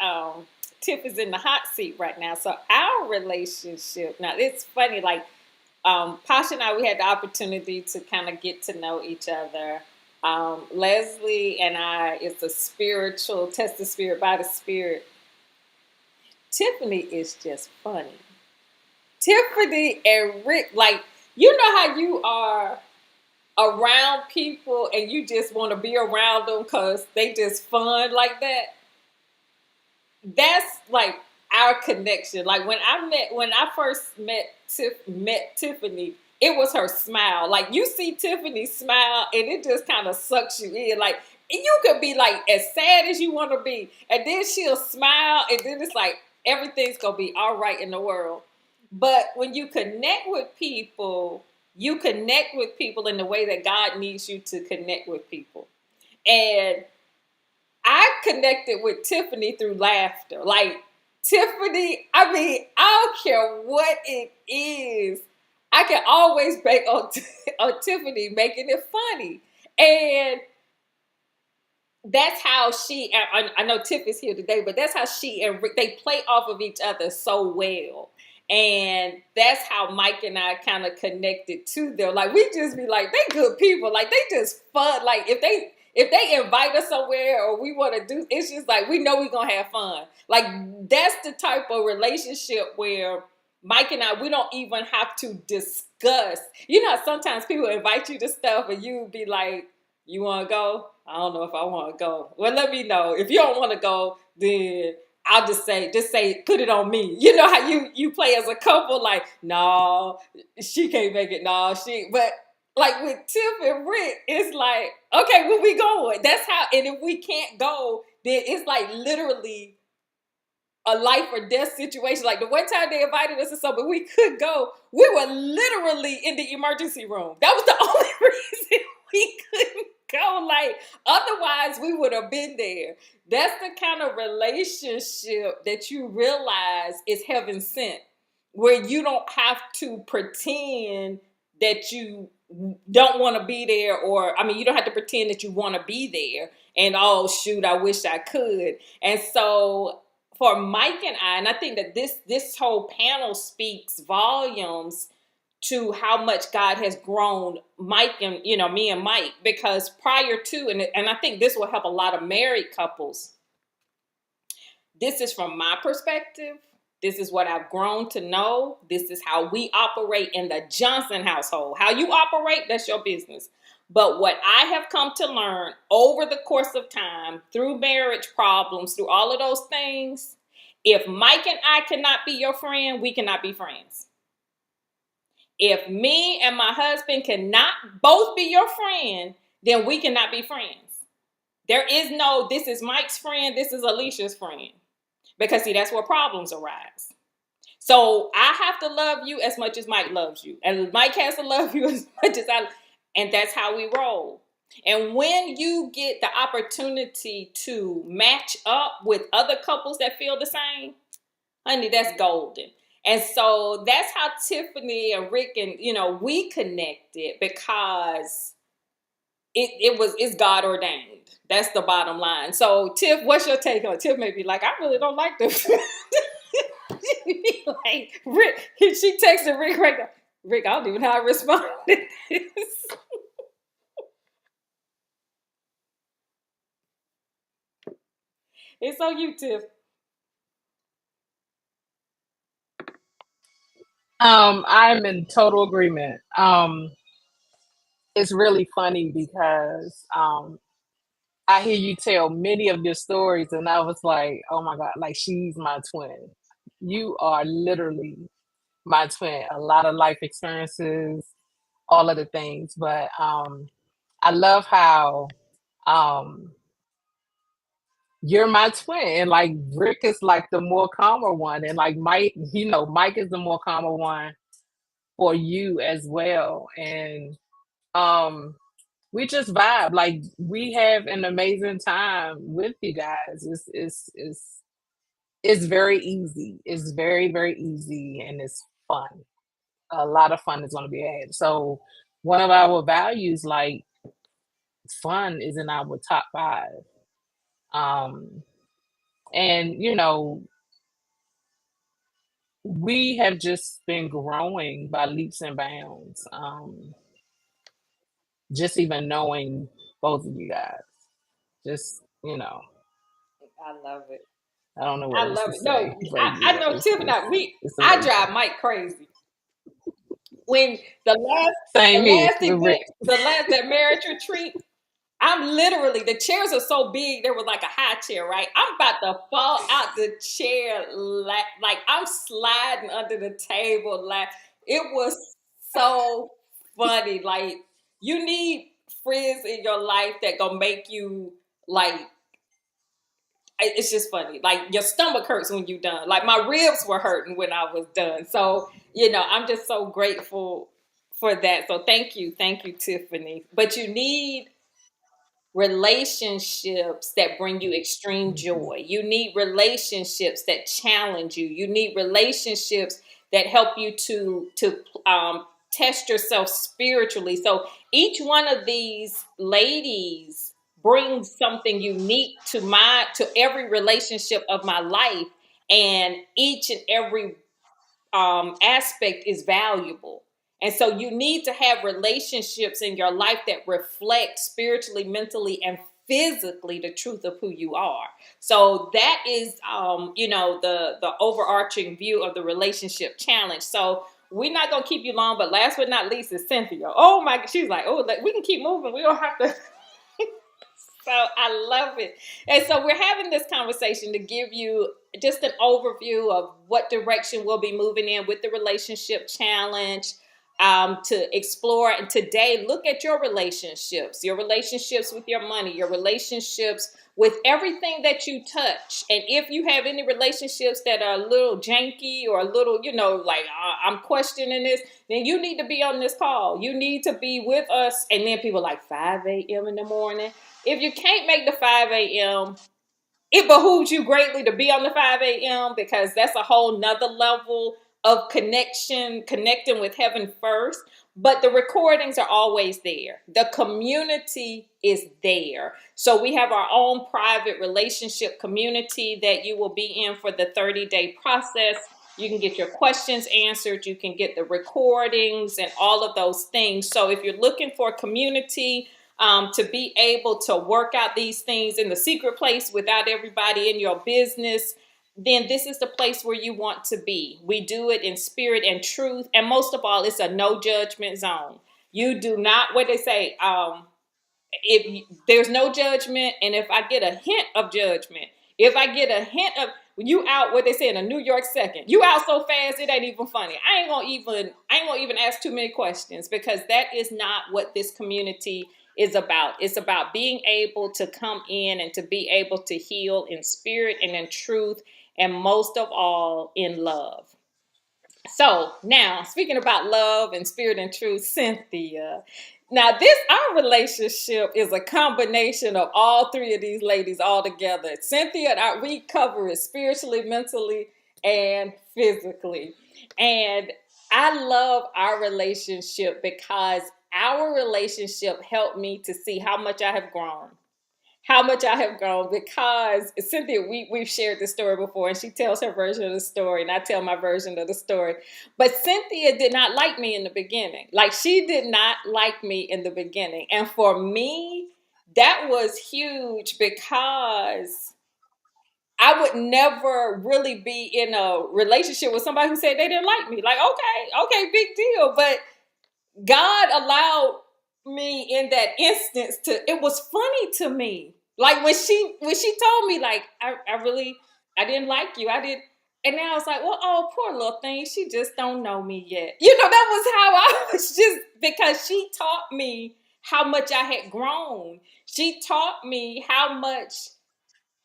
Tiff is in the hot seat right now, so our relationship now, it's funny. Like Pasha and I, we had the opportunity to kind of get to know each other. Leslie and I, it's a spiritual test the spirit by the spirit. Tiffany is just funny. Tiffany and Rick, like, you know how you are around people and you just want to be around them because they just fun like that. That's like our connection. Like when I first met Tiffany, it was her smile. Like you see Tiffany smile and it just kind of sucks you in. Like, and you could be like as sad as you want to be, and then she'll smile, and then it's like everything's gonna be all right in the world. But when you connect with people, you connect with people in the way that God needs you to connect with people. And I connected with Tiffany through laughter. Like Tiffany, I mean, I don't care what it is. I can always bank on, on Tiffany making it funny. And that's how I know Tiff is here today, but that's how she and Rick, they play off of each other so well. And that's how Mike and I kind of connected to them. Like we just be like, they good people. Like they just fun. Like if they invite us somewhere or we want to do, it's just like we know we're gonna have fun. Like that's the type of relationship where Mike and I, we don't even have to discuss. You know, sometimes people invite you to stuff and you be like, you want to go? I don't know if I want to go. Well, let me know. If you don't want to go, then I'll just say, put it on me. You know how you play as a couple, like, no, she can't make it. No, but like with Tiff and Rick, it's like, okay, where we going? That's how, and if we can't go, then it's like literally a life or death situation. Like the one time they invited us to something, we could go. We were literally in the emergency room. That was the only reason we couldn't go. Like otherwise we would have been there. That's the kind of relationship that you realize is heaven sent, where you don't have to pretend that you don't want to be there, or I mean you don't have to pretend that you want to be there and oh shoot, I wish I could. And so for Mike and I think that this whole panel speaks volumes to how much God has grown Mike and, me and Mike, because prior to, and I think this will help a lot of married couples. This is from my perspective. This is what I've grown to know. This is how we operate in the Johnson household. How you operate, that's your business. But what I have come to learn over the course of time, through marriage problems, through all of those things, if Mike and I cannot be your friend, we cannot be friends. If me and my husband cannot both be your friend, then we cannot be friends. There is no, this is Mike's friend, this is Alicia's friend. Because see, that's where problems arise. So I have to love you as much as Mike loves you. And Mike has to love you as much as and that's how we roll. And when you get the opportunity to match up with other couples that feel the same, honey, that's golden. And so that's how Tiffany and Rick and, we connected, because it's God ordained. That's the bottom line. So Tiff, what's your take on it? Tiff may be like, I really don't like this. She be like, Rick, she texted Rick right now. Rick, I don't even know how to respond to this. It's on you, Tiff. I'm in total agreement. It's really funny because I hear you tell many of your stories, and I was like, oh my God, like she's my twin. You are literally my twin. A lot of life experiences, all of the things. But I love how um, you're my twin. And like Rick is like the more calmer one. And like Mike, Mike is the more calmer one for you as well. And um, we just vibe. Like we have an amazing time with you guys. It's very easy. It's very, very easy and it's fun. A lot of fun is gonna be had. So one of our values, like fun, is in our top five. Um and we have just been growing by leaps and bounds. Just even knowing both of you guys. Just, I love it. I don't know what I else love to it. No, say, but I yeah, know Tiff and it's I amazing. drive Mike crazy. When Same here with event, Rick. the last that marriage retreat, I'm literally, the chairs are so big, there was like a high chair, right? I'm about to fall out the chair, like I'm sliding under the table. Like it was so funny. Like you need friends in your life that gonna make you like. It's just funny. Like your stomach hurts when you're done. Like my ribs were hurting when I was done. So I'm just so grateful for that. So thank you, Tiffany. But you need relationships that bring you extreme Mhm. joy. You need relationships that challenge you. You need relationships that help you to test yourself spiritually. So each one of these ladies brings something unique to every relationship of my life, and each and every aspect is valuable. And so you need to have relationships in your life that reflect spiritually, mentally, and physically the truth of who you are. So that is, the overarching view of the relationship challenge. So we're not gonna keep you long, but last but not least is Cynthia. Oh my, she's like, oh, we can keep moving. We don't have to. So I love it. And so we're having this conversation to give you just an overview of what direction we'll be moving in with the relationship challenge, to explore. And today, look at your relationships with your money, your relationships with everything that you touch. And if you have any relationships that are a little janky or a little, like I'm questioning this, then you need to be on this call. You need to be with us. And then people like 5 a.m. in the morning. If you can't make the 5 a.m., it behooves you greatly to be on the 5 a.m. because that's a whole nother level of connecting with heaven first. But the recordings are always there. The community is there. So we have our own private relationship community that you will be in for the 30-day process. You can get your questions answered. You can get the recordings and all of those things. So if you're looking for a community, to be able to work out these things in the secret place without everybody in your business, then this is the place where you want to be. We do it in spirit and truth. And most of all, it's a no judgment zone. You do not, what they say, if there's no judgment, and if I get a hint of judgment, if I get a hint of you out, what they say in a New York second, you out so fast it ain't even funny. I ain't gonna even ask too many questions because that is not what this community is about. It's about being able to come in and to be able to heal in spirit and in truth, and most of all in love. So now, speaking about love and spirit and truth, Cynthia. Now, our relationship is a combination of all three of these ladies all together. Cynthia and we cover it spiritually, mentally, and physically. And I love our relationship because our relationship helped me to see how much I have grown, because Cynthia, we've shared this story before, and she tells her version of the story and I tell my version of the story. But Cynthia did not like me in the beginning. Like she did not like me in the beginning. And for me, that was huge because I would never really be in a relationship with somebody who said they didn't like me. Like, okay, big deal. But God allowed me in that instance it was funny to me. Like when she told me, like, I didn't like you. I didn't. And now it's like, well, oh, poor little thing. She just don't know me yet. That was how I was, just because she taught me how much I had grown. She taught me how much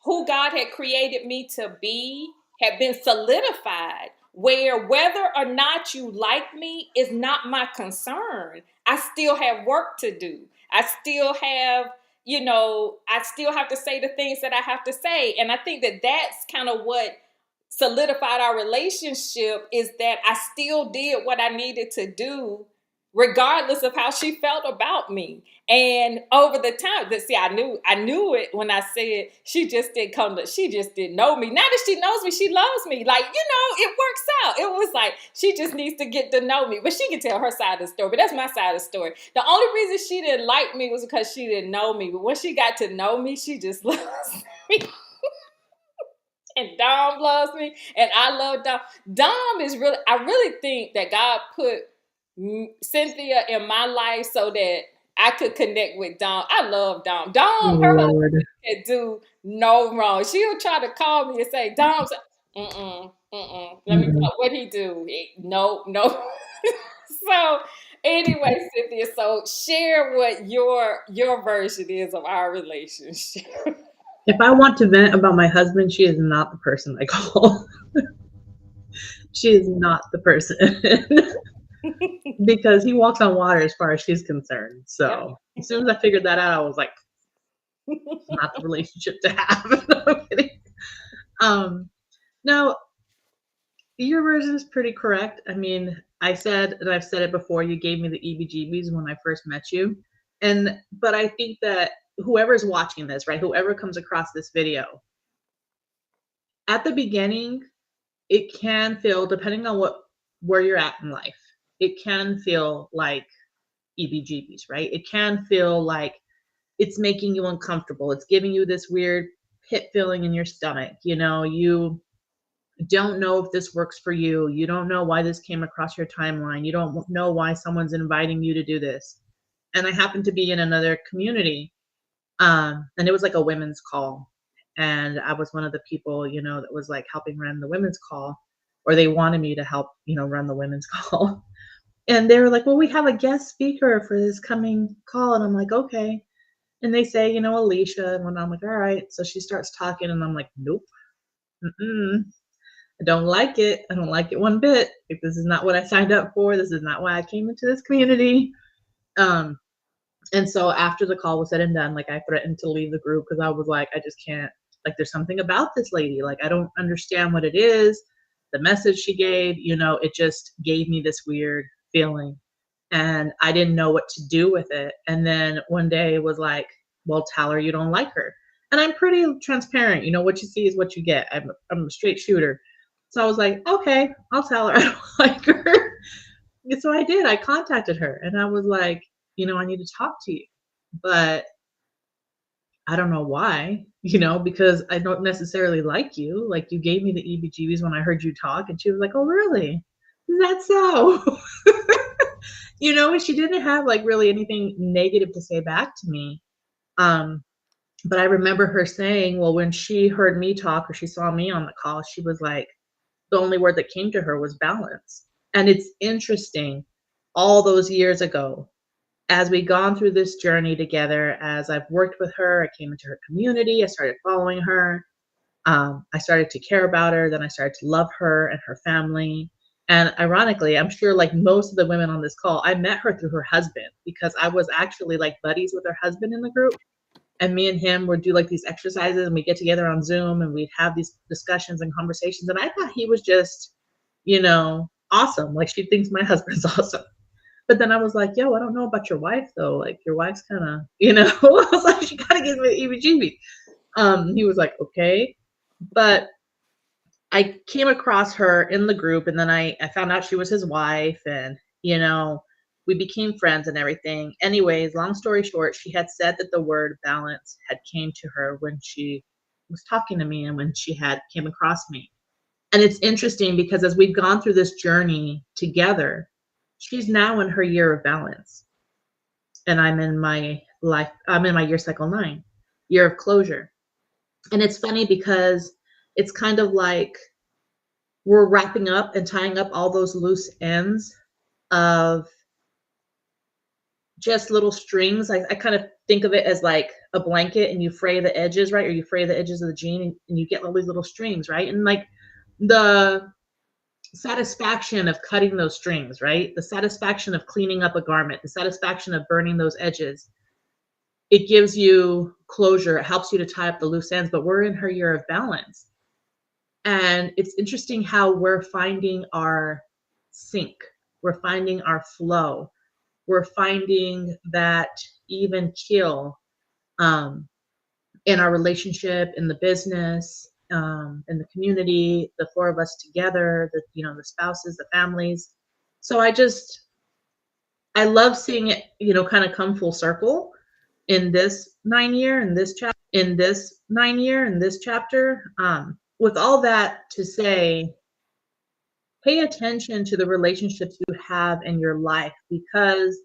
who God had created me to be had been solidified, where whether or not you like me is not my concern. I still have work to do. I still have, I still have to say the things that I have to say. And I think that that's kind of what solidified our relationship, is that I still did what I needed to do regardless of how she felt about me. And over the time, that see, I knew it when I said she just didn't know me. Now that she knows me, she loves me. Like, it works out. It was like she just needs to get to know me. But she can tell her side of the story. But that's my side of the story. The only reason she didn't like me was because she didn't know me. But when she got to know me, she just loves me. And Dom loves me, and I love Dom. Dom is really, I really think that God put Cynthia in my life so that I could connect with Dom. I love Dom. Dom, her husband can do no wrong. She'll try to call me and say, Dom, let me know what he do. No. So anyway, Cynthia, so share what your version is of our relationship. If I want to vent about my husband, she is not the person I call. She is not the person. Because he walks on water as far as she's concerned. So as soon as I figured that out, I was like, it's not the relationship to have. No, your version is pretty correct. I mean, I said, and I've said it before, you gave me the EBGBs when I first met you. But I think that whoever's watching this, right, whoever comes across this video, at the beginning, it can feel, depending on where you're at in life, it can feel like EBGBs, right? It can feel like it's making you uncomfortable. It's giving you this weird pit feeling in your stomach. You don't know if this works for you. You don't know why this came across your timeline. You don't know why someone's inviting you to do this. And I happened to be in another community, and it was like a women's call. And I was one of the people, that was like helping run the women's call, or they wanted me to help, run the women's call. And they were like, well, we have a guest speaker for this coming call. And I'm like, okay. And they say, Alicia. And I'm like, all right. So she starts talking and I'm like, nope. I don't like it. I don't like it one bit. Like, this is not what I signed up for. This is not why I came into this community. And so after the call was said and done, like, I threatened to leave the group because I was like, I just can't, like, there's something about this lady. Like, I don't understand what it is. The message she gave, it just gave me this weird feeling. And I didn't know what to do with it. And then one day it was like, well, tell her you don't like her. And I'm pretty transparent. What you see is what you get. I'm a straight shooter. So I was like, okay, I'll tell her I don't like her. And so I did. I contacted her and I was like, I need to talk to you. But I don't know why, because I don't necessarily like you. Like, you gave me the EBGBs when I heard you talk. And she was like, oh, really? Is that so? And she didn't have like really anything negative to say back to me. But I remember her saying, well, when she heard me talk or she saw me on the call, she was like, the only word that came to her was balance. And it's interesting, all those years ago, as we've gone through this journey together, as I've worked with her, I came into her community, I started following her, I started to care about her, then I started to love her and her family. And ironically, I'm sure like most of the women on this call, I met her through her husband, because I was actually like buddies with her husband in the group. And me and him would do like these exercises and we get together on Zoom and we'd have these discussions and conversations. And I thought he was just, awesome. Like, she thinks my husband's awesome. But then I was like, yo, I don't know about your wife though. Like, your wife's kind of, I was like, she kind of gives me the EBGB. He was like, okay. But I came across her in the group and then I found out she was his wife and, we became friends and everything. Anyways, long story short, she had said that the word balance had came to her when she was talking to me and when she had came across me. And it's interesting because as we've gone through this journey together, she's now in her year of balance. And I'm in my year cycle 9, year of closure. And it's funny because it's kind of like we're wrapping up and tying up all those loose ends of just little strings. I kind of think of it as like a blanket and you fray the edges, right? Or you fray the edges of the jean and you get all these little strings, right? And like the satisfaction of cutting those strings, right? The satisfaction of cleaning up a garment, the satisfaction of burning those edges. It gives you closure. It helps you to tie up the loose ends, but we're in her year of balance. And it's interesting how we're finding our sync. We're finding our flow. We're finding that even keel in our relationship, in the business, in the community, the 4 of us together, the spouses, the families. So I love seeing it, kind of come full circle in this 9-year, in this chapter. With all that to say, pay attention to the relationships you have in your life, because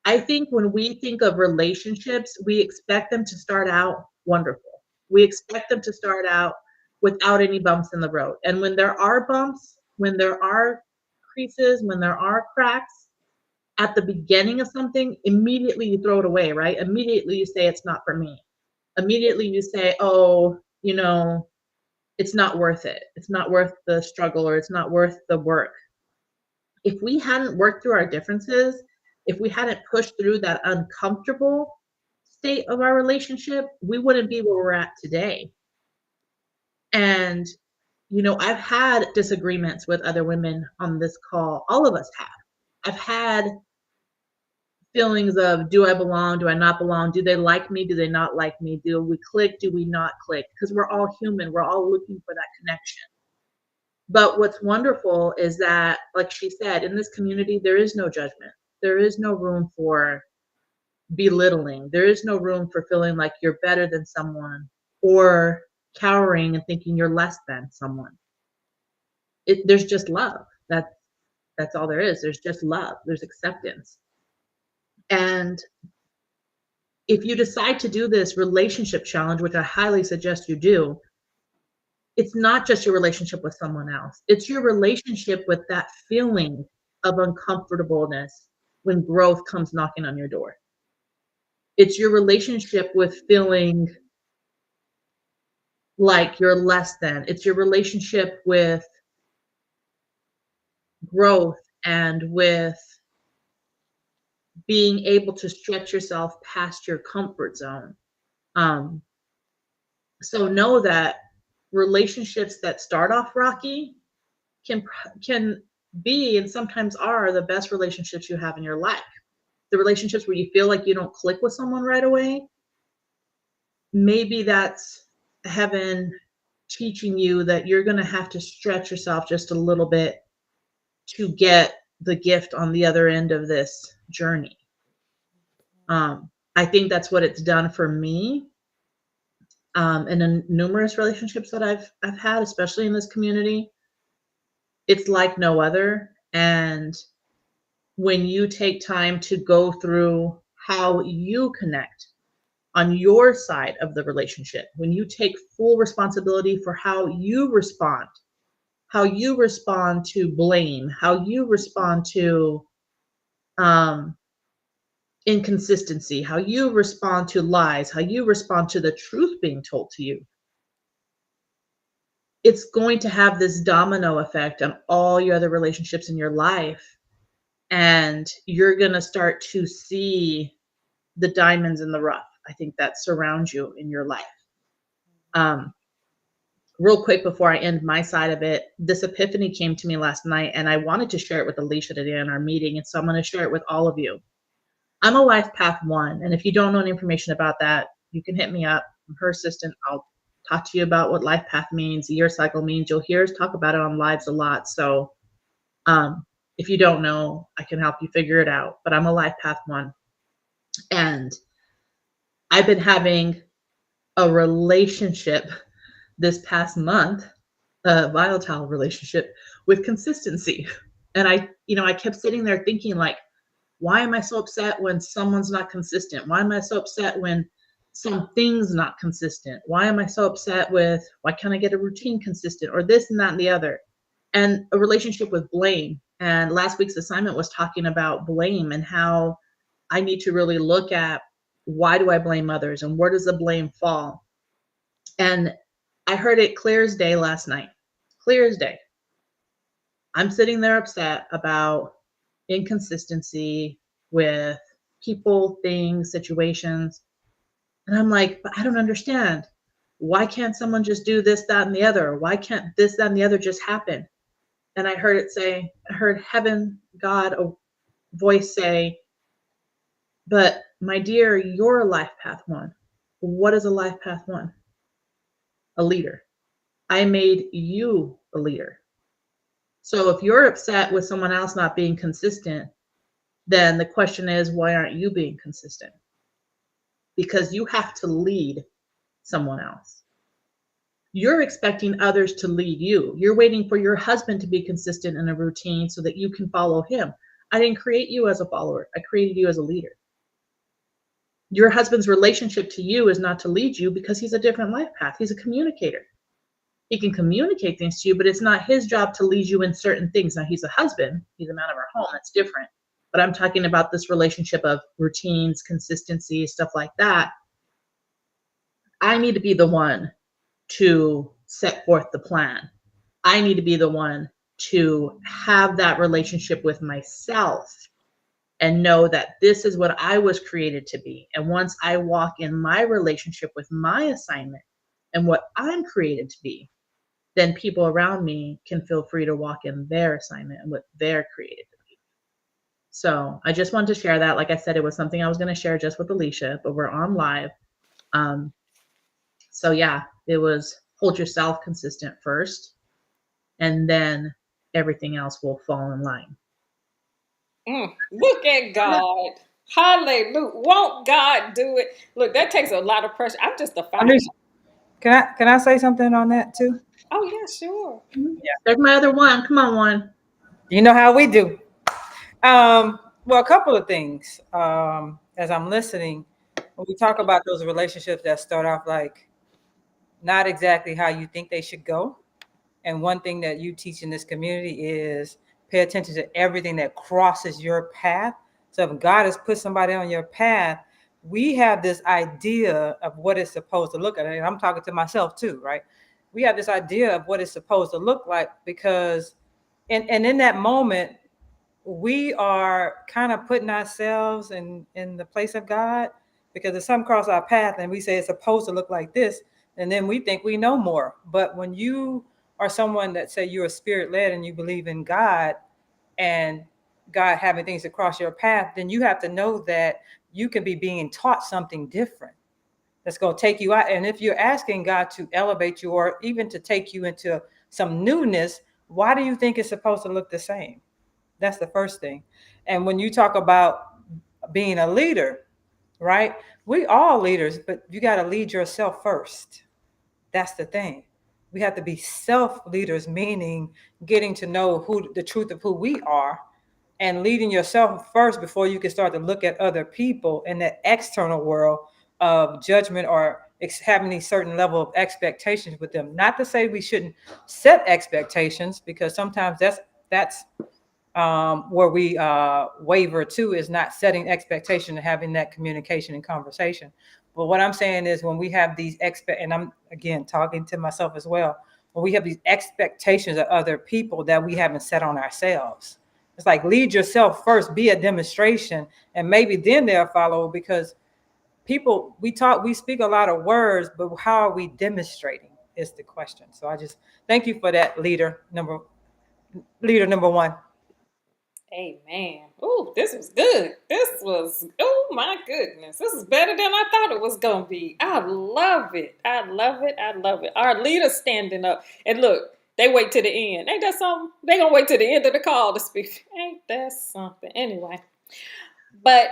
I think when we think of relationships, we expect them to start out wonderful. We expect them to start out without any bumps in the road. And when there are bumps, when there are creases, when there are cracks at the beginning of something, immediately you throw it away, right? Immediately you say, it's not for me. Immediately you say, oh, it's not worth it. It's not worth the struggle, or it's not worth the work. If we hadn't worked through our differences, if we hadn't pushed through that uncomfortable state of our relationship, we wouldn't be where we're at today. And, I've had disagreements with other women on this call. All of us have. I've had feelings of, do I belong? Do I not belong? Do they like me? Do they not like me? Do we click? Do we not click? Because we're all human. We're all looking for that connection. But what's wonderful is that, like she said, in this community, there is no judgment. There is no room for belittling. There is no room for feeling like you're better than someone or cowering and thinking you're less than someone. There's just love. That's all there is. There's just love. There's acceptance. And if you decide to do this relationship challenge, which I highly suggest you do, it's not just your relationship with someone else. It's your relationship with that feeling of uncomfortableness when growth comes knocking on your door. It's your relationship with feeling like you're less than. It's your relationship with growth and with being able to stretch yourself past your comfort zone. So know that relationships that start off rocky can be, and sometimes are, the best relationships you have in your life. The relationships where you feel like you don't click with someone right away, maybe that's heaven teaching you that you're going to have to stretch yourself just a little bit to get the gift on the other end of this journey. I think that's what it's done for me. And in numerous relationships that I've had, especially in this community, it's like no other. And when you take time to go through how you connect on your side of the relationship, when you take full responsibility for how you respond to blame, how you respond to inconsistency, how you respond to lies, how you respond to the truth being told to you, it's going to have this domino effect on all your other relationships in your life. And you're going to start to see the diamonds in the rough, I think, that surround you in your life. Real quick before I end my side of it, this epiphany came to me last night, and I wanted to share it with Alicia today in our meeting. And so I'm going to share it with all of you. I'm a Life Path 1. And if you don't know any information about that, you can hit me up. I'm her assistant. I'll talk to you about what Life Path means, year cycle means. You'll hear us talk about it on lives a lot. So if you don't know, I can help you figure it out. But I'm a Life Path 1. And I've been having a relationship this past month, a volatile relationship, with consistency. And I kept sitting there thinking, like, why am I so upset when someone's not consistent? Why am I so upset when something's not consistent? Why am I so upset with, why can't I get a routine consistent, or this and that and the other? And a relationship with blame. And last week's assignment was talking about blame and how I need to really look at, why do I blame others and where does the blame fall? And I heard it clear as day last night. Clear as day. I'm sitting there upset about inconsistency with people, things, situations. And I'm like, but I don't understand. Why can't someone just do this, that, and the other? Why can't this, that, and the other just happen? And I heard it say, I heard heaven, God, a voice say, but my dear, you're a life path one. What is a life path one? A leader. I made you a leader. So if you're upset with someone else not being consistent, then the question is, why aren't you being consistent? Because you have to lead someone else. You're expecting others to lead you. You're waiting for your husband to be consistent in a routine so that you can follow him. I didn't create you as a follower. I created you as a leader. Your husband's relationship to you is not to lead you because he's a different life path. He's a communicator. He can communicate things to you, but it's not his job to lead you in certain things. Now, he's a husband. He's a man of our home. That's different. But I'm talking about this relationship of routines, consistency, stuff like that. I need to be the one to set forth the plan. I need to be the one to have that relationship with myself and know that this is what I was created to be. And once I walk in my relationship with my assignment and what I'm created to be, then people around me can feel free to walk in their assignment and what they're created to be. So I just wanted to share that. Like I said, it was something I was going to share just with Alicia, but we're on live. So yeah, it was hold yourself consistent first, and then everything else will fall in line. Look at God. Hallelujah. Won't God do it? Look, that takes a lot of pressure. I'm just a fighter. Can I say something on that too? Oh, yeah, sure. Yeah. There's my other one. Come on, one. You know how we do. Well, a couple of things. As I'm listening, when we talk about those relationships that start off like not exactly how you think they should go, and one thing that you teach in this community is pay attention to everything that crosses your path. So if God has put somebody on your path, we have this idea of what it's supposed to look like. And I'm talking to myself too, right? We have this idea of what it's supposed to look like because, and in that moment, we are kind of putting ourselves in the place of God, because if something cross our path and we say it's supposed to look like this, and then we think we know more. But when you are someone that say you're a spirit led and you believe in God and God having things across your path, then you have to know that you can be being taught something different that's going to take you out. And if you're asking God to elevate you or even to take you into some newness, why do you think it's supposed to look the same? That's the first thing. And when you talk about being a leader, right? We all leaders, but you got to lead yourself first. That's the thing. We have to be self-leaders, meaning getting to know who the truth of who we are and leading yourself first before you can start to look at other people in the external world of judgment or having a certain level of expectations with them. Not to say we shouldn't set expectations, because sometimes that's where we waver too, is not setting expectation and having that communication and conversation. But what I'm saying is when we have these and I'm again talking to myself as well, when we have these expectations of other people that we haven't set on ourselves, it's like lead yourself first, be a demonstration, and maybe then they'll follow, because people, we speak a lot of words, but how are we demonstrating is the question. So I just thank you for that, leader number one. Amen. Oh, this was good. Oh my goodness. This is better than I thought it was going to be. I love it. I love it. I love it. Our leaders standing up. And look, they wait to the end. Ain't that something? They going to wait to the end of the call to speak. Ain't that something? Anyway. But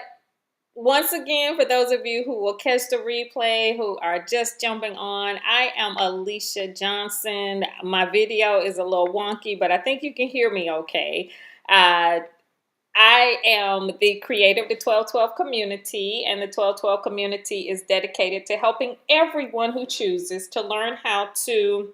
once again, for those of you who will catch the replay, who are just jumping on, I am Alicia Johnson. My video is a little wonky, but I think you can hear me okay. I am the creator of the 1212 community, and the 1212 community is dedicated to helping everyone who chooses to learn how to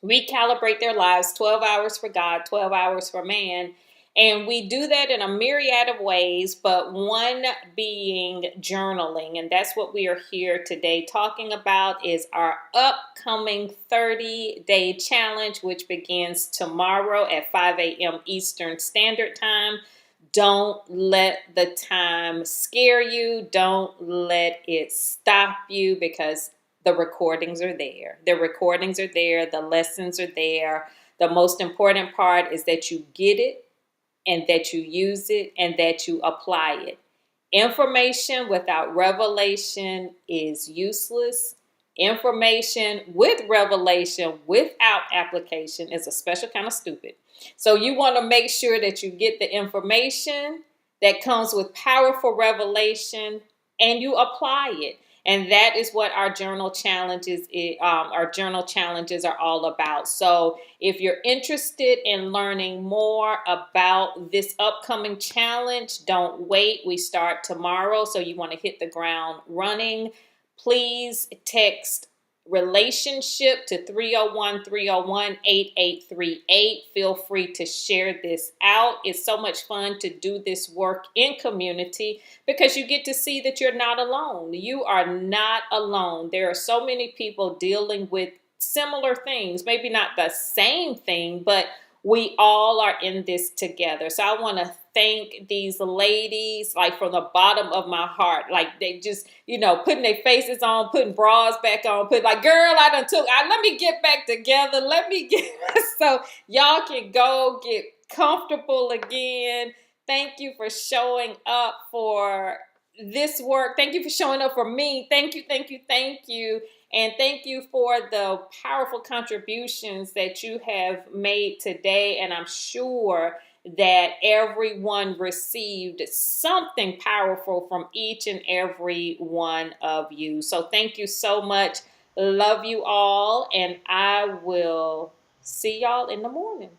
recalibrate their lives 12 hours for God, 12 hours for man. And we do that in a myriad of ways, but one being journaling. And that's what we are here today talking about is our upcoming 30-day challenge, which begins tomorrow at 5 a.m. Eastern Standard Time. Don't let the time scare you. Don't let it stop you, because the recordings are there. The recordings are there. The lessons are there. The most important part is that you get it, and that you use it, and that you apply it. Information without revelation is useless. Information with revelation without application is a special kind of stupid. So you want to make sure that you get the information that comes with powerful revelation and you apply it. And that is what our journal challenges are all about. So if you're interested in learning more about this upcoming challenge, don't wait. We start tomorrow, so you want to hit the ground running. Please text relationship to 301-301-8838. Feel free to share this out. It's so much fun to do this work in community because you get to see that you're not alone. You are not alone. There are so many people dealing with similar things, maybe not the same thing, but we all are in this together. So I want to thank these ladies, like from the bottom of my heart. Like they just, putting their faces on, putting bras back on, girl, let me get back together. So y'all can go get comfortable again. Thank you for showing up for this work. Thank you for showing up for me. Thank you, thank you, thank you. And thank you for the powerful contributions that you have made today. And I'm sure that everyone received something powerful from each and every one of you. So thank you so much. Love you all. And I will see y'all in the morning.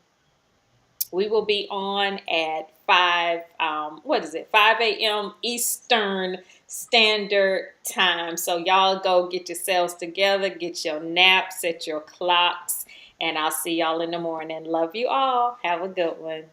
We will be on at 5 a.m. Eastern Standard Time. So y'all go get yourselves together, get your naps, set your clocks, and I'll see y'all in the morning. Love you all. Have a good one.